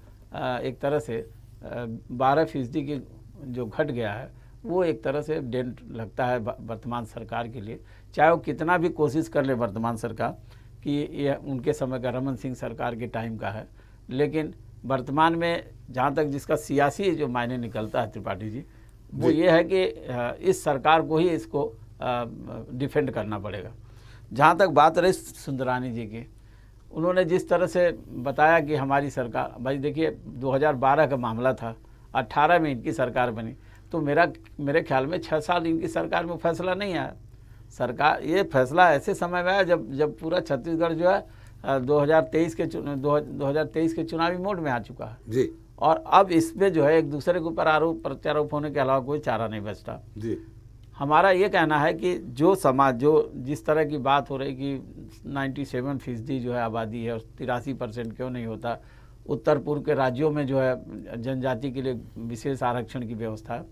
एक तरह से 12% की जो घट गया है, वो एक तरह से डेंट लगता है वर्तमान सरकार के लिए। चाहे वो कितना भी कोशिश कर ले वर्तमान सरकार कि ये उनके समय का रमन सिंह सरकार के टाइम का है, लेकिन वर्तमान में जहाँ तक जिसका सियासी जो मायने निकलता है त्रिपाठी जी, वो ये है कि इस सरकार को ही इसको डिफेंड करना पड़ेगा। जहाँ तक बात रही सुंदरानी जी की, उन्होंने जिस तरह से बताया कि हमारी सरकार, भाई देखिए 2012 का मामला था, 18 में इनकी सरकार बनी, तो मेरे ख्याल में 6 साल इनकी सरकार में फैसला नहीं आया। सरकार ये फैसला ऐसे समय में आया जब पूरा छत्तीसगढ़ जो है 2023 के चुनावी मोड में आ चुका है जी। और अब इसमें जो है एक दूसरे के ऊपर आरोप प्रत्यारोप होने के अलावा कोई चारा नहीं बचता जी। हमारा ये कहना है कि जो समाज, जो जिस तरह की बात हो रही कि 97% जो है आबादी है, 83% क्यों नहीं होता, उत्तर पूर्व के राज्यों में जो है जनजाति के लिए विशेष आरक्षण की व्यवस्था है,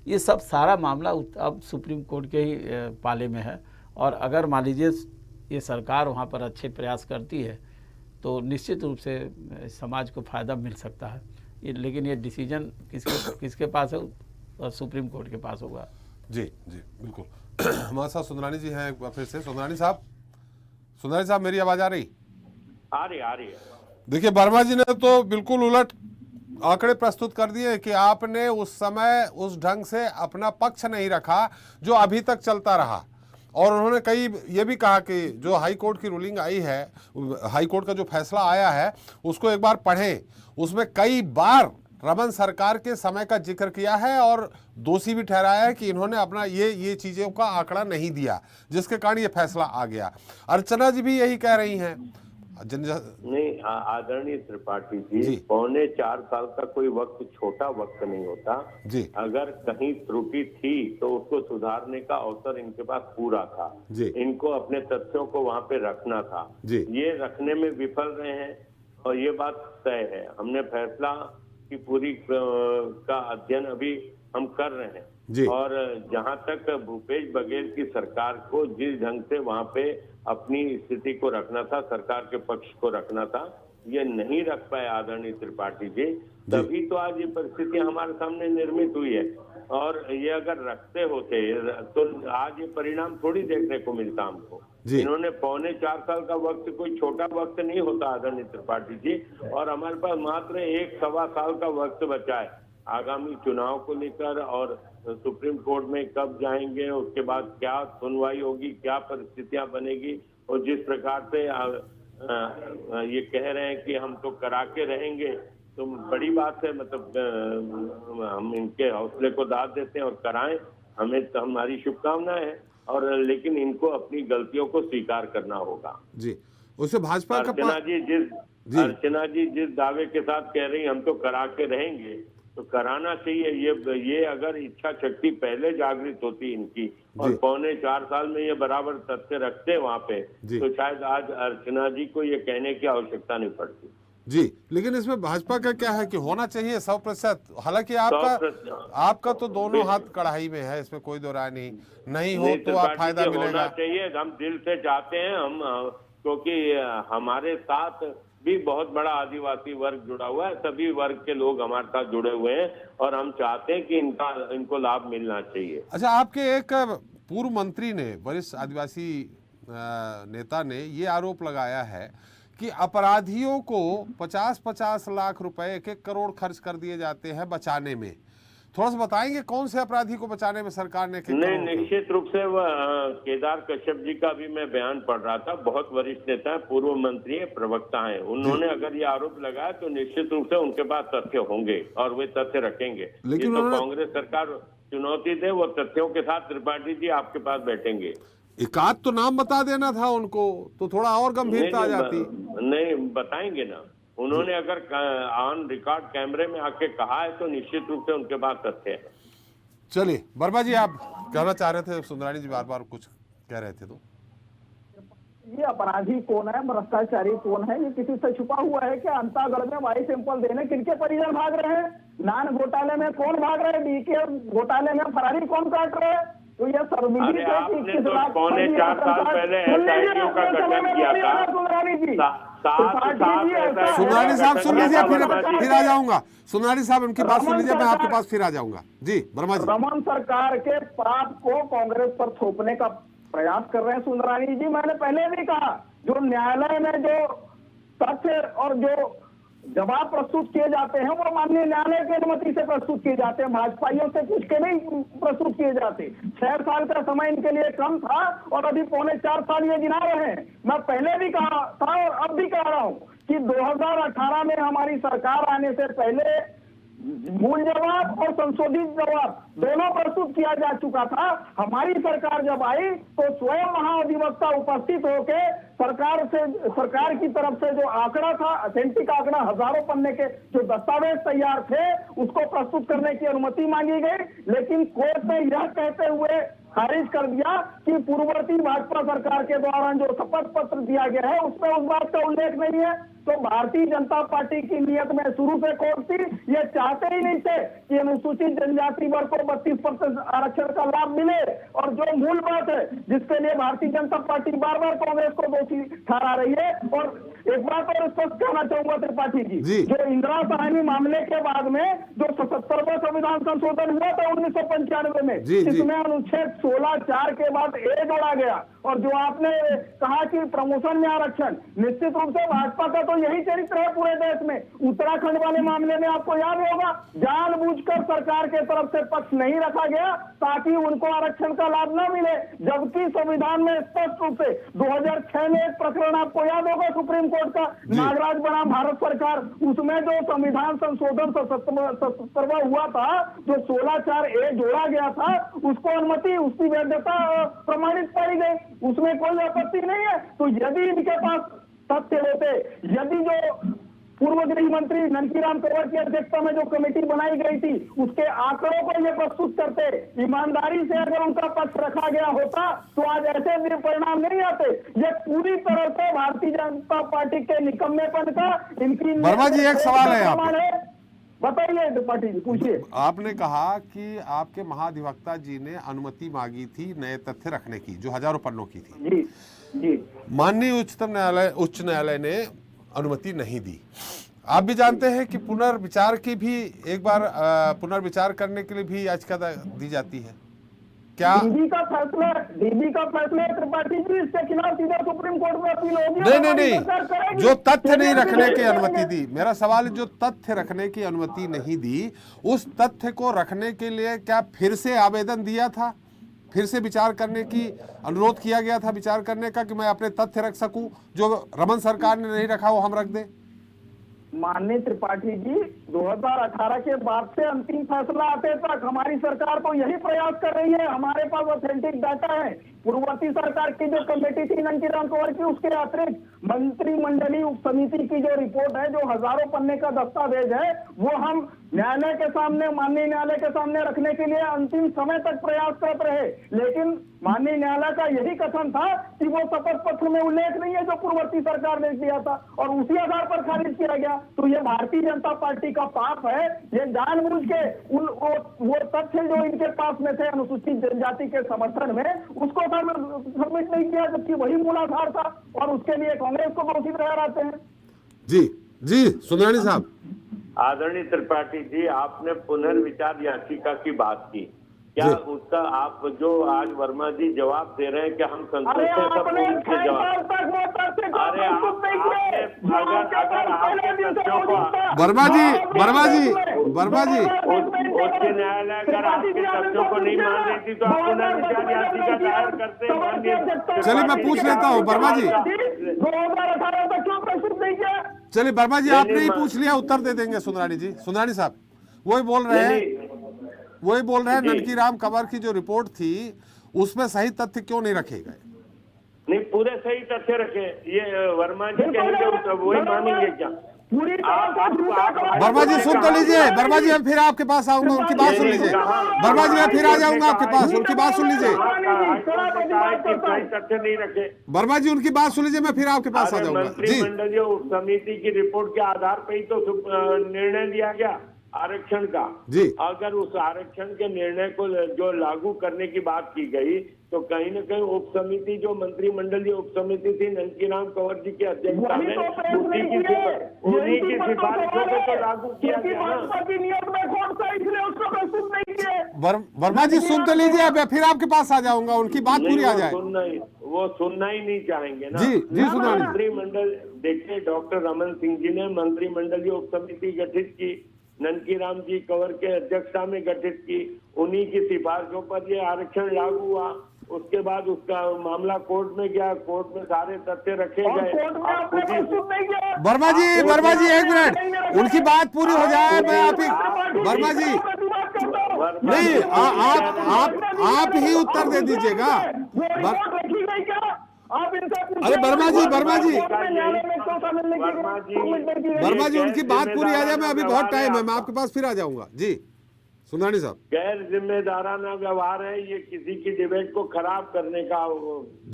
ये सब सारा मामला अब सुप्रीम कोर्ट के ही पाले में है। और अगर मान लीजिए ये सरकार वहाँ पर अच्छे प्रयास करती है तो निश्चित रूप से समाज को फ़ायदा मिल सकता है। लेकिन ये डिसीजन किसके पास है? सुप्रीम कोर्ट के पास होगा। जी जी बिल्कुल। हमारे साथ सुंदरानी जी हैं एक बार फिर से। सुंदरानी साहब मेरी आवाज़ आ रही? आ रही है। देखिए, वर्मा जी ने तो बिल्कुल उलट आंकड़े प्रस्तुत कर दिए कि आपने उस समय उस ढंग से अपना पक्ष नहीं रखा जो अभी तक चलता रहा। और उन्होंने कई ये भी कहा कि जो हाई कोर्ट की रूलिंग आई है, हाई कोर्ट का जो फैसला आया है उसको एक बार पढ़ें। उसमें कई बार रमन सरकार के समय का जिक्र किया है और दोषी भी ठहराया है कि इन्होंने अपना ये चीज़ों का आंकड़ा नहीं दिया, जिसके कारण ये फैसला आ गया। अर्चना जी भी यही कह रही हैं। नहीं, आदरणीय त्रिपाठी जी, 4.25 साल का कोई वक्त छोटा वक्त नहीं होता जी। अगर कहीं त्रुटि थी तो उसको सुधारने का अवसर इनके पास पूरा था जी। इनको अपने तथ्यों को वहां पे रखना था जी। ये रखने में विफल रहे हैं और ये बात तय है। हमने फैसला की पूरी का अध्ययन अभी हम कर रहे हैं जी। और जहां तक भूपेश बघेल की सरकार को जिस ढंग से वहां पे अपनी स्थिति को रखना था, सरकार के पक्ष को रखना था, ये नहीं रख पाए आदरणीय त्रिपाठी जी। तभी तो आज ये परिस्थिति हमारे सामने निर्मित हुई है। और ये अगर रखते होते तो आज ये परिणाम थोड़ी देखने को मिलता हमको। इन्होंने 4.25 साल का वक्त कोई छोटा वक्त नहीं होता आदरणीय त्रिपाठी जी। और हमारे पास मात्र 1-1.25 साल का वक्त बचा है आगामी चुनाव को लेकर और सुप्रीम कोर्ट में कब जाएंगे, उसके बाद क्या सुनवाई होगी, क्या परिस्थितियां बनेगी। और जिस प्रकार से ये कह रहे हैं कि हम तो करा के रहेंगे, तो बड़ी बात है। मतलब हम इनके हौसले को दाद देते हैं और कराएं, हमें तो हमारी शुभकामनाएं हैं। और लेकिन इनको अपनी गलतियों को स्वीकार करना होगा जी। उससे भाजपा का अर्चना जी जिस दावे के साथ कह रही हम तो करा के रहेंगे, तो कराना चाहिए। ये अगर इच्छा शक्ति पहले जागृत होती इनकी और 4.25 साल में ये बराबर तथ्य रखते वहां पे, तो शायद आज अर्चना जी को ये कहने की आवश्यकता नहीं पड़ती जी। लेकिन इसमें भाजपा का क्या है कि होना चाहिए 100%। हालांकि आपका तो दोनों हाथ कढ़ाई में है, इसमें कोई दो राय नहीं हो तो आप फायदा मिलेगा। होना चाहिए, हम दिल से चाहते हैं। हम क्योंकि हमारे साथ भी बहुत बड़ा आदिवासी वर्ग जुड़ा हुआ है, सभी वर्ग के लोग हमारे साथ जुड़े हुए हैं और हम चाहते हैं कि इनको लाभ मिलना चाहिए। अच्छा, आपके एक पूर्व मंत्री ने, वरिष्ठ आदिवासी नेता ने ये आरोप लगाया है कि अपराधियों को 50-50 लाख रुपए, 1-1 करोड़ खर्च कर दिए जाते हैं बचाने में। थोड़ा सा बताएंगे कौन से अपराधी को बचाने में सरकार ने? नहीं, निश्चित रूप से वह केदार कश्यप जी का भी मैं बयान पढ़ रहा था। बहुत वरिष्ठ नेता है, पूर्व मंत्री है, प्रवक्ता है। उन्होंने अगर ये आरोप लगाया तो निश्चित रूप से उनके पास तथ्य होंगे और वे तथ्य रखेंगे। लेकिन तो कांग्रेस सरकार चुनौती दे, वो तथ्यों के साथ त्रिपाठी जी आपके पास बैठेंगे। एकाध तो नाम बता देना था उनको, तो थोड़ा और गंभीरता आ जाती। नहीं बताएंगे ना, उन्होंने अगर ऑन रिकॉर्ड कैमरे में आके कहा है तो निश्चित रूप से उनके पास तथ्य है। चलिए वर्मा जी, आप कहना चाह रहे थे, सुंदरानी जी बार बार कुछ कह रहे थे। तो ये अपराधी कौन है, भ्रष्टाचारी कौन है, ये किसी से छुपा हुआ है क्या? अंतागढ़ में वाई सैंपल देने किनके परिजन भाग रहे हैं? नान घोटाले में कौन भाग रहे हैं? डीके घोटाले में फरारी कौन काट रहे हैं? तो ये शर्मिंदगी है कि 4.25 साल पहले एसआईटीओ का गठन किया था। सुंदरानी साहब सुन लीजिए, फिर आ जाऊंगा। सुंदरानी साहब उनकी बात सुन लीजिए, मैं आपके पास फिर आ जाऊंगा। जी वर्मा जी। रमन सरकार के पाप को कांग्रेस पर थोपने का प्रयास कर रहे हैं सुंदरानी जी। मैंने पहले भी कहा, जो न्यायालय में जो तथ्य और जो जवाब प्रस्तुत किए जाते हैं वो माननीय न्यायालय की अनुमति से प्रस्तुत किए जाते हैं, भाजपाइयों से पूछ के नहीं प्रस्तुत किए जाते। 6 साल का समय इनके लिए कम था और अभी 4.25 साल ये गिना रहे हैं। मैं पहले भी कहा था और अब भी कह रहा हूं कि 2018 में हमारी सरकार आने से पहले मूल जवाब और संशोधित जवाब दोनों प्रस्तुत किया जा चुका था। हमारी सरकार जब आई तो स्वयं महाधिवक्ता उपस्थित होकर सरकार की तरफ से जो आंकड़ा था, अथेंटिक आंकड़ा, हजारों पन्ने के जो दस्तावेज तैयार थे, उसको प्रस्तुत करने की अनुमति मांगी गई। लेकिन कोर्ट ने यह कहते हुए खारिज कर दिया कि पूर्ववर्ती भाजपा सरकार के दौरान जो शपथ पत्र दिया गया है उसमें उस बात का उल्लेख नहीं है। तो भारतीय जनता पार्टी की नीयत में शुरू से खोट थी। ये चाहते ही नहीं थे कि अनुसूचित जनजाति वर्ग को 32% आरक्षण का लाभ मिले। और जो मूल बात है जिसके लिए भारतीय जनता पार्टी बार बार कांग्रेस को दोषी ठहरा रही है। और एक बात और स्पष्ट कहना चाहूंगा त्रिपाठी जी, जो इंदिरा साहनी मामले के बाद में जो 77वां संविधान संशोधन हुआ था 1995 में, इसमें अनुच्छेद 16(4) के बाद ए जोड़ा गया। और जो आपने कहा कि प्रमोशन में आरक्षण, निश्चित रूप से भाजपा का तो यही चरित्र है पूरे देश में। उत्तराखंड वाले मामले में आपको याद होगा, जानबूझकर सरकार के तरफ से पक्ष नहीं रखा गया ताकि उनको आरक्षण का लाभ न मिले, जबकि संविधान में स्पष्ट रूप से 2006 में एक प्रकरण आपको याद होगा सुप्रीम कोर्ट का, नागराज बनाम भारत सरकार, उसमें जो संविधान संशोधन 77वां हुआ था, जो 16(4) जोड़ा गया था, उसको अनुमति, उसकी वैधता प्रमाणित पाई गई, उसमें कोई आपत्ति नहीं है। तो यदि इनके पास तथ्य होते, यदि जो पूर्व गृह मंत्री ननकीराम कंवर की अध्यक्षता में जो कमेटी बनाई गई थी उसके आंकड़ों को ये प्रस्तुत करते, ईमानदारी से अगर उनका पक्ष रखा गया होता तो आज ऐसे परिणाम नहीं आते। ये पूरी तरह से भारतीय जनता पार्टी के निकम्मेपन का, इनकी। वर्मा जी, एक सवाल है यहाँ पे, बताइए त्रिपाठी जी, पूछिए। आपने कहा कि आपके महाधिवक्ता जी ने अनुमति मांगी थी नए तथ्य रखने की, जो हजारों पन्नों की थी। जी। माननीय उच्च न्यायालय ने अनुमति नहीं दी। आप भी जानते हैं कि पुनर्विचार की भी एक बार पुनर्विचार करने के लिए भी याचिका दी जाती है। क्या डीबी का फैसला त्रिपाठी जी, इसके खिलाफ सीधा सुप्रीम कोर्ट में अपील होगी? नहीं, जो तथ्य नहीं रखने की अनुमति दी, मेरा सवाल है, जो तथ्य रखने की अनुमति नहीं दी, उस तथ्य को रखने के लिए क्या फिर से आवेदन दिया था, फिर से विचार करने की अनुरोध किया गया था, विचार करने का, कि मैं अपने तथ्य रख सकूं, जो रमन सरकार ने नहीं रखा वो हम रख दें? माननीय त्रिपाठी जी, 2018 के बाद से अंतिम फैसला आते तक हमारी सरकार तो यही प्रयास कर रही है। हमारे पास ऑथेंटिक डाटा है। पूर्ववर्ती सरकार की जो कमेटी थी ननकीराम कंवर की, उसके अतिरिक्त मंत्रिमंडलीय उप समिति की जो रिपोर्ट है, जो हजारों पन्ने का दस्तावेज है, वो हम न्यायालय के सामने, माननीय न्यायालय के सामने रखने के लिए अंतिम समय तक प्रयास करते रहे। लेकिन माननीय न्यायालय का यही कथन था कि वो शपथ पत्र में उल्लेख नहीं है जो पूर्ववर्ती सरकार ने किया था, और उसी आधार पर खारिज किया गया। तो ये भारतीय जनता पार्टी का पाप है। ये जानबूझ के वो तथ्य जो इनके पास में थे अनुसूचित जनजाति के समर्थन में, उसको सबमिट नहीं किया, जबकि वही मूलाधार था, और उसके लिए कांग्रेस को दोषी ठहराते हैं। जी सुंदरानी साहब। आदरणीय त्रिपाठी जी, आपने पुनर्विचार याचिका की बात की, क्या उसका आप जो आज वर्मा जी जवाब दे रहे हैं कि हम संतुष्ट हैं, सब उनके जवाब। अरे वर्मा जी उच्च न्यायालय अगर आपके तथ्यों को नहीं मान रही थी तो आप पुनर्विचार याचिका दायर करते। चलिए मैं पूछ लेता हूँ वर्मा जी, 2018 तक क्यों प्रस्तुत नहीं किया? चलिए वर्मा जी, आपने ही पूछ लिया, उत्तर दे देंगे सुंदरानी जी। सुंदरानी साहब वही बोल रहे हैं ननकीराम कंवर की जो रिपोर्ट थी उसमें सही तथ्य क्यों नहीं रखे गए? नहीं, पूरे सही तथ्य रखे। ये वर्मा जी कहेंगे वही मानेंगे क्या? वर्मा जी सुन तो लीजिए, वर्मा जी मैं फिर आपके पास आऊंगा, उनकी बात सुन लीजिए। वर्मा जी मैं फिर आ जाऊंगा आपके पास, उनकी बात सुन लीजिए। तथ्य नहीं रखे वर्मा जी, उनकी बात सुन लीजिए, मैं फिर आपके पास आ जाऊंगा। मंत्रिमंडलीय उप समिति की रिपोर्ट के आधार पर ही तो निर्णय लिया गया आरक्षण का। अगर उस आरक्षण के निर्णय को जो लागू करने की बात की गई तो कहीं न कहीं उप समिति, जो मंत्रिमंडलीय उप समिति थी ननकीराम कंवर जी की अध्यक्षता में, उन्हीं की सिफारिशों को तो लागू किया गया। वर्मा जी सुन तो लीजिए, मैं फिर आपके पास आ जाऊंगा, उनकी बात पूरी आ जाए। वो सुनना ही नहीं चाहेंगे ना। जी सुना। मंत्रिमंडल देखिए, डॉक्टर रमन सिंह जी ने मंत्रिमंडलीय उप समिति गठित की, ननकीराम जी कंवर के अध्यक्षता में गठित की, उन्हीं की सिफारिशों पर ये आरक्षण लागू हुआ। उसके बाद उसका मामला कोर्ट में गया, कोर्ट में सारे तथ्य रखे गए। वर्मा जी एक मिनट, उनकी बात पूरी हो जाए, मैं आप ही वर्मा जी नहीं, आप ही उत्तर दे दीजिएगा। अरे वर्मा जी उनकी बात पूरी आ जाए, मैं अभी बहुत टाइम है, मैं आपके पास फिर आ जाऊंगा। जी सुंदरानी साहब, गैर जिम्मेदाराना व्यवहार है, ये किसी की डिबेट को खराब करने का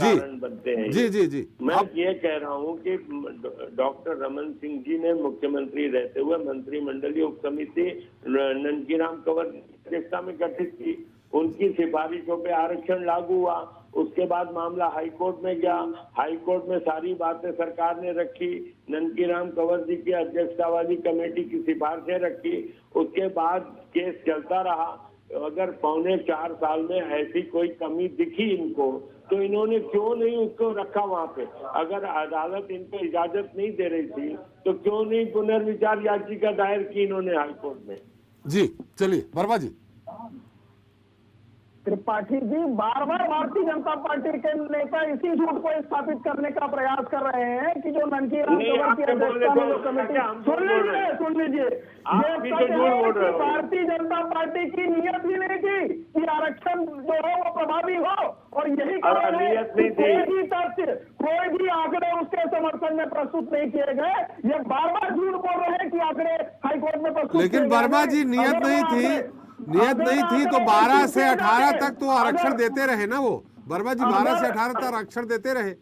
कारण बनते हैं। जी जी जी, मैं ये कह रहा हूँ कि डॉक्टर रमन सिंह जी ने मुख्यमंत्री रहते हुए मंत्रिमंडलीय उप समिति ननकीराम कंवर की अध्यक्षता में गठित की, उनकी सिफारिशों पे आरक्षण लागू हुआ। उसके बाद मामला हाईकोर्ट में गया, हाईकोर्ट में सारी बातें सरकार ने रखी, ननकीराम कंवर जी की अध्यक्षता वाली कमेटी की सिफारिशें रखी, उसके बाद केस चलता रहा। अगर 3.25 साल में ऐसी कोई कमी दिखी इनको, तो इन्होंने क्यों नहीं उसको रखा वहां पे? अगर अदालत इनको इजाजत नहीं दे रही थी तो क्यों नहीं पुनर्विचार याचिका दायर की इन्होंने हाईकोर्ट में? जी चलिए वर्मा जी। त्रिपाठी जी, बार बार भारतीय जनता पार्टी के नेता इसी झूठ को स्थापित करने का प्रयास कर रहे हैं कि जो ननकीराम कंवर की अध्यक्षता में जो कमेटी, सुन लीजिए, ये सच है कि भारतीय जनता पार्टी की नियत ही नहीं थी कि आरक्षण जो है वो प्रभावी हो, और यही कारण है कि कोई भी तथ्य, कोई भी आंकड़े उसके समर्थन में प्रस्तुत नहीं किए गए। ये बार बार झूठ बोल रहे हैं कि आंकड़े हाईकोर्ट में प्रस्तुत, लेकिन वर्मा जी नियत नहीं थी तो 12 से 18 तक तो आरक्षण देते रहे ना वो। वर्मा जी 12 से 18 तक आरक्षण देते रहे।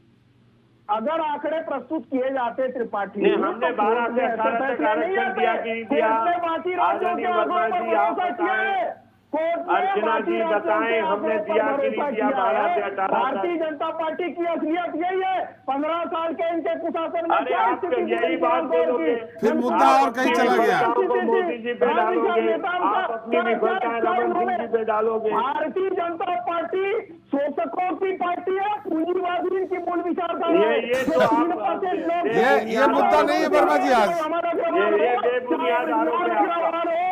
अगर आंकड़े प्रस्तुत किए जाते त्रिपाठी, हमने 12 से 18 तक आरक्षण दिया कि नहीं दिया? बाकी राज्यों के आंकड़ों पर भरोसा किया है। अर्चना जी बताएं, हमने दिया कि नहीं दिया 12 से 18? भारतीय जनता पार्टी की असलियत यही है। 15 साल के इनके कुशासन में अरे आप तो यही बात बोलोगे, फिर मुद्दा और कहीं चला गया। मोदी जी पे डालोगे, आप अपनी विफलताएं रमन सिंह जी पे डालोगे। भारतीय जनता पार्टी शोषकों की पार्टी है, पूंजीवादी की मूल विचारधारा है। ये मुद्दा नहीं है वर्मा जी आज। ये बेबुनियाद आरोप है।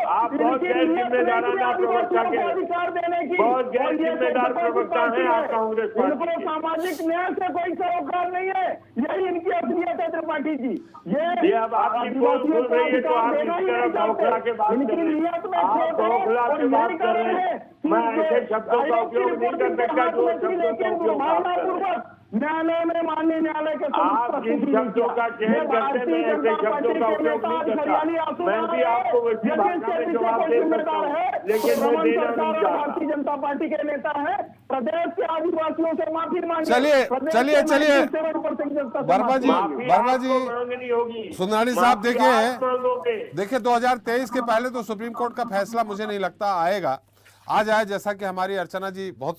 आप बहुत गैर जिम्मेदाराना प्रवक्ता के, बहुत गैर जिम्मेदार प्रवक्ता हैं आप कांग्रेस पार्टी के। सामाजिक न्याय से कोई सरोकार नहीं है, यही इनकी असलियत है त्रिपाठी जी। ये अब आपकी पोल खुल रही है तो आप इस तरह बौखला के बात कर रहे हैं, आप बौखला के बात कर रहे हैं। मैं ऐसे शब्दों का उपयोग नहीं कर सकता जो शब्दों का उपयोग आप कर रहे हैं। न्यायालय में, माननीय न्यायालय के आप जिन शब्दों का चयन करते हैं ऐसे शब्दों का उपयोग नहीं करता। मैं भी आपको वैसी भाषा में जवाब दे सकता हूँ, लेकिन मैं देना नहीं चाहता। भारतीय जनता पार्टी के नेता है, प्रदेश के आदिवासियों से माफी मांगे। चलिए वर्मा जी होगी। सुंदरानी साहब, देखिए 2023 के पहले तो सुप्रीम कोर्ट का फैसला मुझे नहीं लगता आएगा, आ जाए, जैसा कि हमारी अर्चना जी बहुत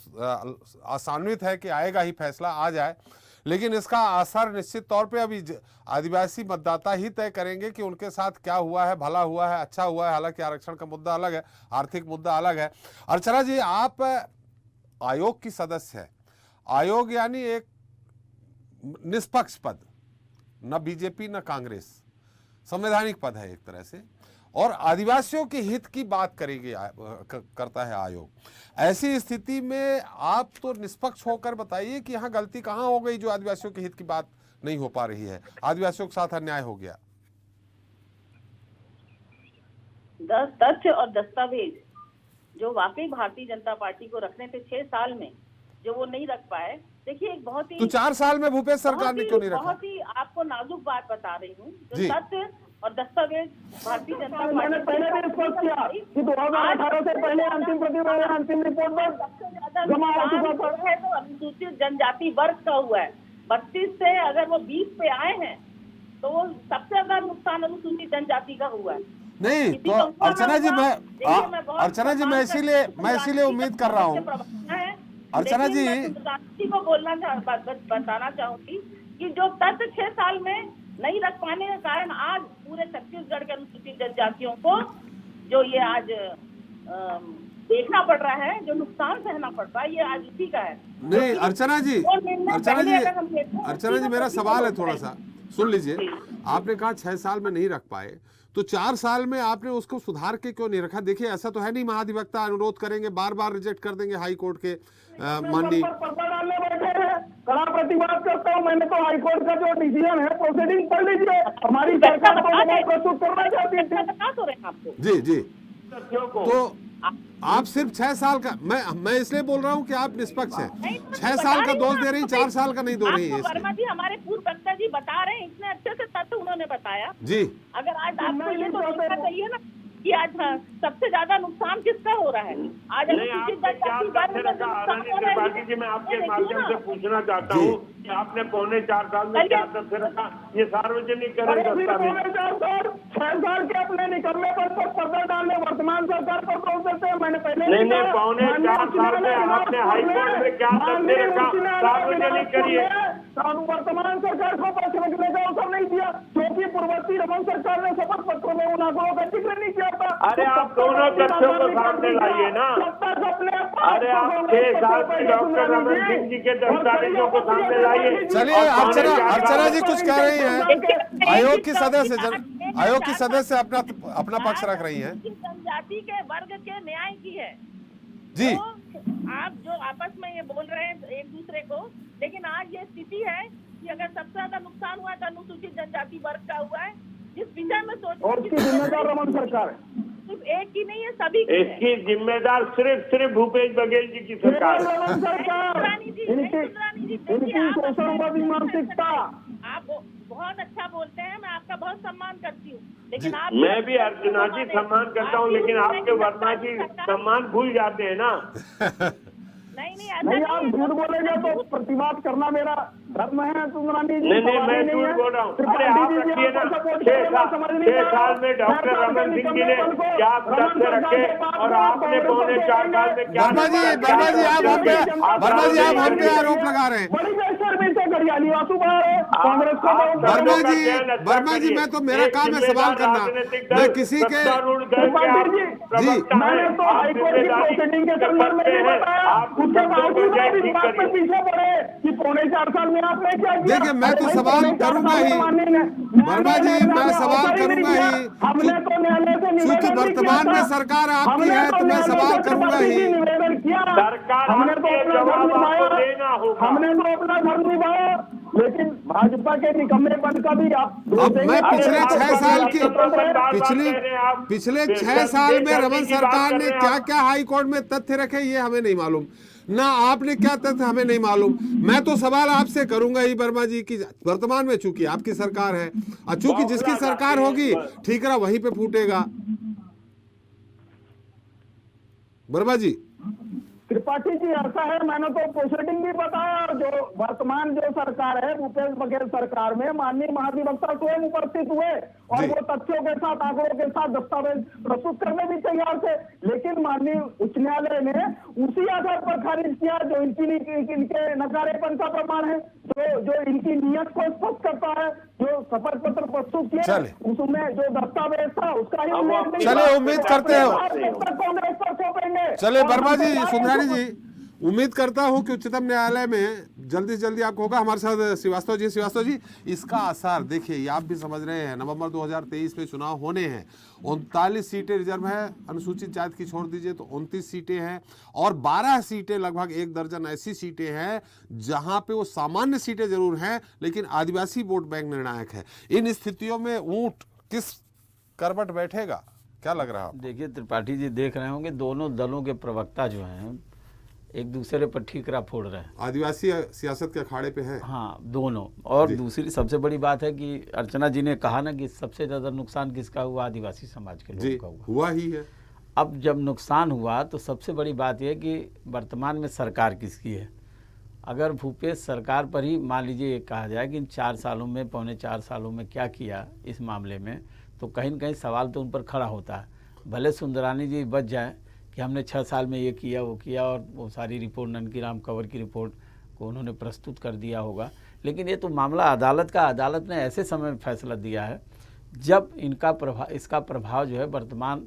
आशान्वित है कि आएगा ही फैसला, आ जाए। लेकिन इसका असर निश्चित तौर पे अभी आदिवासी मतदाता ही तय करेंगे कि उनके साथ क्या हुआ है, भला हुआ है, अच्छा हुआ है। हालांकि आरक्षण का मुद्दा अलग है, आर्थिक मुद्दा अलग है। अर्चना जी, आप आयोग की सदस्य है। आयोग यानी एक निष्पक्ष पद, न बीजेपी न कांग्रेस, संवैधानिक पद है एक तरह से, और आदिवासियों के हित की बात करेगी करता है आयोग। ऐसी स्थिति में आप तो निष्पक्ष होकर बताइए कि यहाँ गलती कहाँ हो गई जो आदिवासियों के हित की बात नहीं हो पा रही है, आदिवासियों के साथ अन्याय हो गया। तथ्य और दस्तावेज जो वाकई भारतीय जनता पार्टी को रखने थे 6 साल में, जो वो नहीं रख पाए। देखिए, एक बहुत ही, तो 4 साल में भूपेश सरकार ने क्यों नहीं रखा? बहुत ही आपको नाजुक बात बता रही हूँ। जो तथ्य और दस्तावेज भारतीय जनता पार्टी, मैंने पहले भी स्पष्ट किया कि 2018 से पहले अंतिम प्रतिवेदन, अंतिम रिपोर्ट पर जमा हो चुका है। तो अनुसूचित जनजाति वर्ग का हुआ है 32 से, अगर वो 20 पे आए हैं तो वो सबसे ज्यादा नुकसान अनुसूचित जनजाति का हुआ है। नहीं तो अर्चना जी, मैं इसीलिए उम्मीद कर रहा हूँ अर्चना जी को बताना चाहूंगी कि जो तथ्य 6 साल में नहीं रख पाने के कारण आज पूरे छत्तीसगढ़ के अनुसूचित जनजातियों को जो ये आज देखना पड़ रहा है, जो नुकसान सहना पड़ रहा है, ये आज इसी का है। नहीं अर्चना जी, मेरा सवाल है, थोड़ा सा सुन लीजिए। आपने कहा 6 साल में नहीं रख पाए, तो 4 साल में आपने उसको सुधार के क्यों नहीं रखा? देखिए, ऐसा तो है नहीं महाधिवक्ता अनुरोध करेंगे, बार बार रिजेक्ट कर देंगे हाई कोर्ट के माननीय। कड़ा प्रतिवाद करता हूँ, मैंने तो हाईकोर्ट का जो डिसीजन है, प्रोसीडिंग पढ़ लीजिए। हमारी सरकार प्रस्तुत करना चाहती है। जी तो आप सिर्फ 6 साल का, मैं इसलिए बोल रहा हूँ कि आप निष्पक्ष हैं। 6 साल का दोष दे रही, 4 साल का नहीं दे रही है। वर्मा जी, हमारे पूर्व वक्ता जी बता रहे हैं, इतने अच्छे से तथ्य उन्होंने बताया जी। अगर आज आपको ये तो देखना चाहिए ना कि आज सबसे ज्यादा नुकसान किसका हो रहा है? आज नहीं, आपने क्या तथ्य रखा आदरणीय त्रिपाठी जी? मैं आपके माध्यम से पूछना चाहता हूँ कि आपने पौने 4 साल में क्या तथ्य रखा? ये सार्वजनिक करें दस्तावेज। 6 साल के अपने निकलने पर पर्दा डालने वर्तमान सरकार पर कौन करते हैं? मैंने पहले नहीं, पौने 4 साल में आपने हाईकोर्ट में क्या तथ्य रखा? सार्वजनिक करिए। वर्तमान सरकार को पक्ष रखने का अवसर नहीं दिया, क्योंकि पूर्ववर्ती रमन सरकार ने शपथ पत्रों में उन आंकड़ों का जिक्र नहीं किया था। अरे आप दोनों तथ्यों को सामने लाइए ना। अरे आप 6 साल से डॉक्टर रमन सिंह जी के दस्तावेजों को सामने लाइए। चलिए, अर्चना जी कुछ कह रही हैं। आयोग की सदस्य अपना पक्ष रख रही हैं। जनजाति के वर्ग के न्याय की है जी। तो आप जो आपस में ये बोल रहे हैं एक दूसरे को, लेकिन आज ये स्थिति है कि अगर सबसे ज्यादा नुकसान हुआ तो अनुसूचित जनजाति वर्ग का हुआ है, जिस विषय में और उसकी जिम्मेदार रमन सरकार है। सिर्फ एक की नहीं है, सभी की है। इसकी जिम्मेदार सिर्फ भूपेश बघेल जी की सरकार है। मानसिकता। आप बहुत अच्छा बोलते हैं, मैं आपका बहुत सम्मान करती हूँ, लेकिन आप मैं भी अर्चना जी सम्मान करता हूँ, लेकिन आपके वर्मा जी सम्मान भूल जाते हैं ना। नहीं, आप झूठ बोलेंगे तो प्रतिवाद करना मेरा धर्म है। सुंदरानी जी नहीं, मैं झूठ बोल रहा हूँ। अरे आप रखिए ना, 6 साल में डॉक्टर रमन सिंह जी ने क्या तथ्य रखे और आपने पौने 4 साल में क्या? वर्मा जी आप हम पे आरोप लगा रहे हैं। बड़ी बेशर्मी से घड़ियाली आंसू बहा रहे हैं कांग्रेस को। वर्मा जी मैं तो मेरा काम है सवाल करना। मैं किसी के जी मैंने तो हाईकोर्ट की प्रोसीडिंग के संदर्भ में नहीं बताया, उसके बावजूद आप इस बात पर पीछे पड़े कि पौने 4 साल में आपने क्या किया? देखिए, मैं तो सवाल करूंगा ही वर्मा जी, मैं सवाल करूंगा ही। हमने तो न्यायालय से क्योंकि वर्तमान में सरकार आपकी है तो मैं सवाल करूंगा ही। निवेदन किया, हमने तो अपना धर्म निभाया, हमने तो अपना धर्म निभाया, लेकिन भाजपा के निकम्मेपन का भी आप अब मैं पिछले 6 साल की पिछले 6 साल में रमन सरकार ने क्या क्या हाई कोर्ट में तथ्य रखे ये हमें नहीं मालूम, ना आपने क्या तथ्य हमें नहीं मालूम। मैं तो सवाल आपसे करूंगा ही वर्मा जी की वर्तमान में चूंकि आपकी सरकार है और चूंकि जिसकी सरकार होगी ठीकरा वहीं पे फूटेगा। वर्मा जी। त्रिपाठी जी ऐसा है, मैंने तो प्रोसीडिंग भी बताया, और जो वर्तमान जो सरकार है भूपेश बघेल सरकार में माननीय महाधिवक्ता स्वयं उपस्थित हुए और वो तथ्यों के साथ आंकड़ों के साथ दस्तावेज प्रस्तुत करने भी तैयार थे, लेकिन माननीय उच्च न्यायालय ने उसी आधार पर खारिज किया जो इनके नकारेपन का प्रमाण है, जो इनकी नीयत को स्पष्ट करता है। जो शपथ पत्र प्रस्तुत किया उसमें जो दस्तावेज था उसका ही उल्लेख नहीं। चलिए उम्मीद करते हो कांग्रेस पर सौंपेंगे। चले वर्मा जी, सुंदरानी जी, उम्मीद करता हूं कि उच्चतम न्यायालय में जल्दी से जल्दी आपको होगा। हमारे साथ श्रीवास्तव जी, इसका असर देखिए, आप भी समझ रहे हैं नवंबर 2023 में चुनाव होने हैं। 39 सीटें रिजर्व है, अनुसूचित जाति की छोड़ दीजिए तो 29 सीटें हैं और 12 सीटें लगभग 1 दर्जन ऐसी सीटें हैं जहां पे वो सामान्य सीटें जरूर हैं लेकिन आदिवासी वोट बैंक निर्णायक है। इन स्थितियों में ऊंट किस करवट बैठेगा, क्या लग रहा है? देखिए त्रिपाठी जी, देख रहे होंगे दोनों दलों के प्रवक्ता जो हैं एक दूसरे पर ठीकरा फोड़ रहे हैं। आदिवासी सियासत के अखाड़े पे हैं। हाँ, दोनों। और दूसरी सबसे बड़ी बात है कि अर्चना जी ने कहा ना कि सबसे ज़्यादा नुकसान किसका हुआ? आदिवासी समाज के लोगों का हुआ ही है। अब जब नुकसान हुआ तो सबसे बड़ी बात यह कि वर्तमान में सरकार किसकी है। अगर भूपेश सरकार पर ही मान लीजिए ये कहा जाए कि इन 4 सालों में, पौने 4 सालों में क्या किया इस मामले में, तो कहीं न कहीं सवाल तो उन पर खड़ा होता है। भले सुंदरानी जी बच जाए कि हमने 6 साल में ये किया वो किया और वो सारी रिपोर्ट ननकीराम कंवर की रिपोर्ट को उन्होंने प्रस्तुत कर दिया होगा, लेकिन ये तो मामला अदालत का, अदालत ने ऐसे समय में फैसला दिया है जब इसका प्रभाव जो है वर्तमान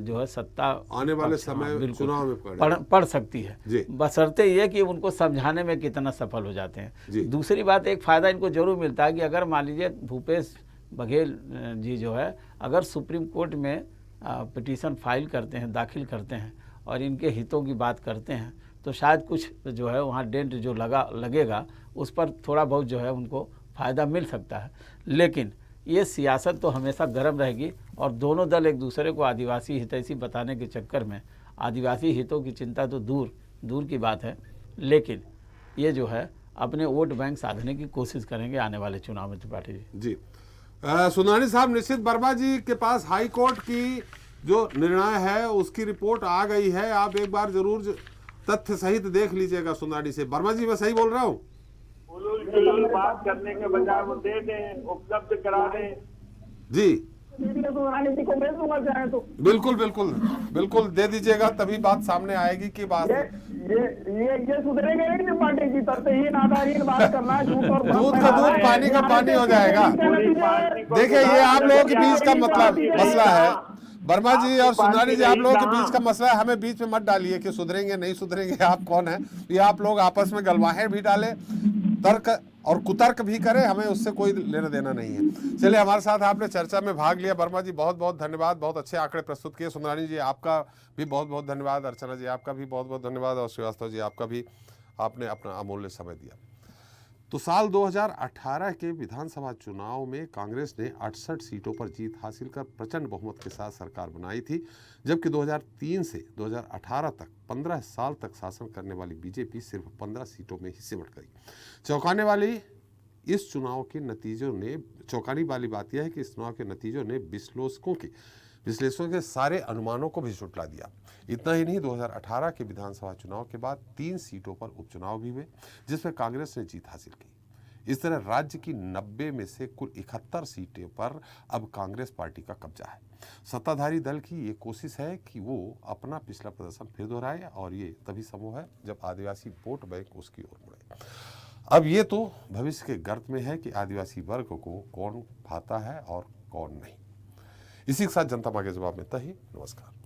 जो है सत्ता आने वाले समय चुनाव में पड़ सकती है, बशर्ते ये कि उनको समझाने में कितना सफल हो जाते हैं। दूसरी बात, एक फ़ायदा इनको जरूर मिलता है कि अगर मान लीजिए भूपेश बघेल जी जो है अगर सुप्रीम कोर्ट में पिटीशन फाइल करते हैं, दाखिल करते हैं और इनके हितों की बात करते हैं तो शायद कुछ जो है वहाँ डेंट जो लगेगा उस पर थोड़ा बहुत जो है उनको फ़ायदा मिल सकता है। लेकिन ये सियासत तो हमेशा गर्म रहेगी और दोनों दल एक दूसरे को आदिवासी हितैषी बताने के चक्कर में आदिवासी हितों की चिंता तो दूर की बात है, लेकिन ये जो है अपने वोट बैंक साधने की कोशिश करेंगे आने वाले चुनाव में। त्रिपाठी जी सुंदरानी साहब, निश्चित वर्मा जी के पास हाई कोर्ट की जो निर्णय है उसकी रिपोर्ट आ गई है, आप एक बार जरूर तथ्य सहित देख लीजिएगा सुंदरानी से। वर्मा जी मैं सही बोल रहा हूँ? बात करने के बजाय वो दे दें, उपलब्ध करा दें। जी राजनीति को भेज दूंगा चाहे तो। बिल्कुल बिल्कुल बिल्कुल दे दीजिएगा, तभी बात सामने आएगी कि बात ये सुधरेगा नहीं पार्टी की तरफ से, आधारहीन बात करना, झूठ और दूध का दूध पानी का पानी हो जाएगा। देखिए ये आप लोगों के बीच का मतलब मसला है, वर्मा जी और सुंदरानी जी, आप लोगों के बीच का मसला है। हमें बीच में मत डालिए कि सुधरेंगे नहीं सुधरेंगे, आप कौन है? ये आप लोग आपस में गलवाहें भी डाले, तर्क और कुतर्क भी करें, हमें उससे कोई लेना देना नहीं है। चलिए हमारे साथ आपने चर्चा में भाग लिया। वर्मा जी बहुत बहुत धन्यवाद, बहुत अच्छे आंकड़े प्रस्तुत किए। सुंदरानी जी आपका भी बहुत बहुत धन्यवाद। अर्चना जी आपका भी बहुत बहुत धन्यवाद। और श्रीवास्तव जी आपका भी, आपने अपना अमूल्य समय दिया। तो साल 2018 के विधानसभा चुनाव में कांग्रेस ने 68 सीटों पर जीत हासिल कर प्रचंड बहुमत के साथ सरकार बनाई थी, जबकि 2003 से 2018 तक 15 साल तक शासन करने वाली बीजेपी सिर्फ 15 सीटों में ही सिमट गई। चौंकाने वाली बात यह है कि इस चुनाव के नतीजों ने विश्लेषकों के सारे अनुमानों को भी झुठला दिया। इतना ही नहीं, 2018 के विधानसभा चुनाव के बाद 3 सीटों पर उपचुनाव भी हुए, जिसमें कांग्रेस ने जीत हासिल की। इस तरह राज्य की 90 में से कुल 71 सीटों पर अब कांग्रेस पार्टी का कब्जा है। सत्ताधारी दल की ये कोशिश है कि वो अपना पिछला प्रदर्शन फिर दोहराए, और ये तभी संभव है जब आदिवासी वोट बैंक उसकी ओर मुड़े। अब ये तो भविष्य के गर्त में है कि आदिवासी वर्ग को कौन भाता है और कौन नहीं। इसी के साथ जनता मांगे जवाब में इतना ही। नमस्कार।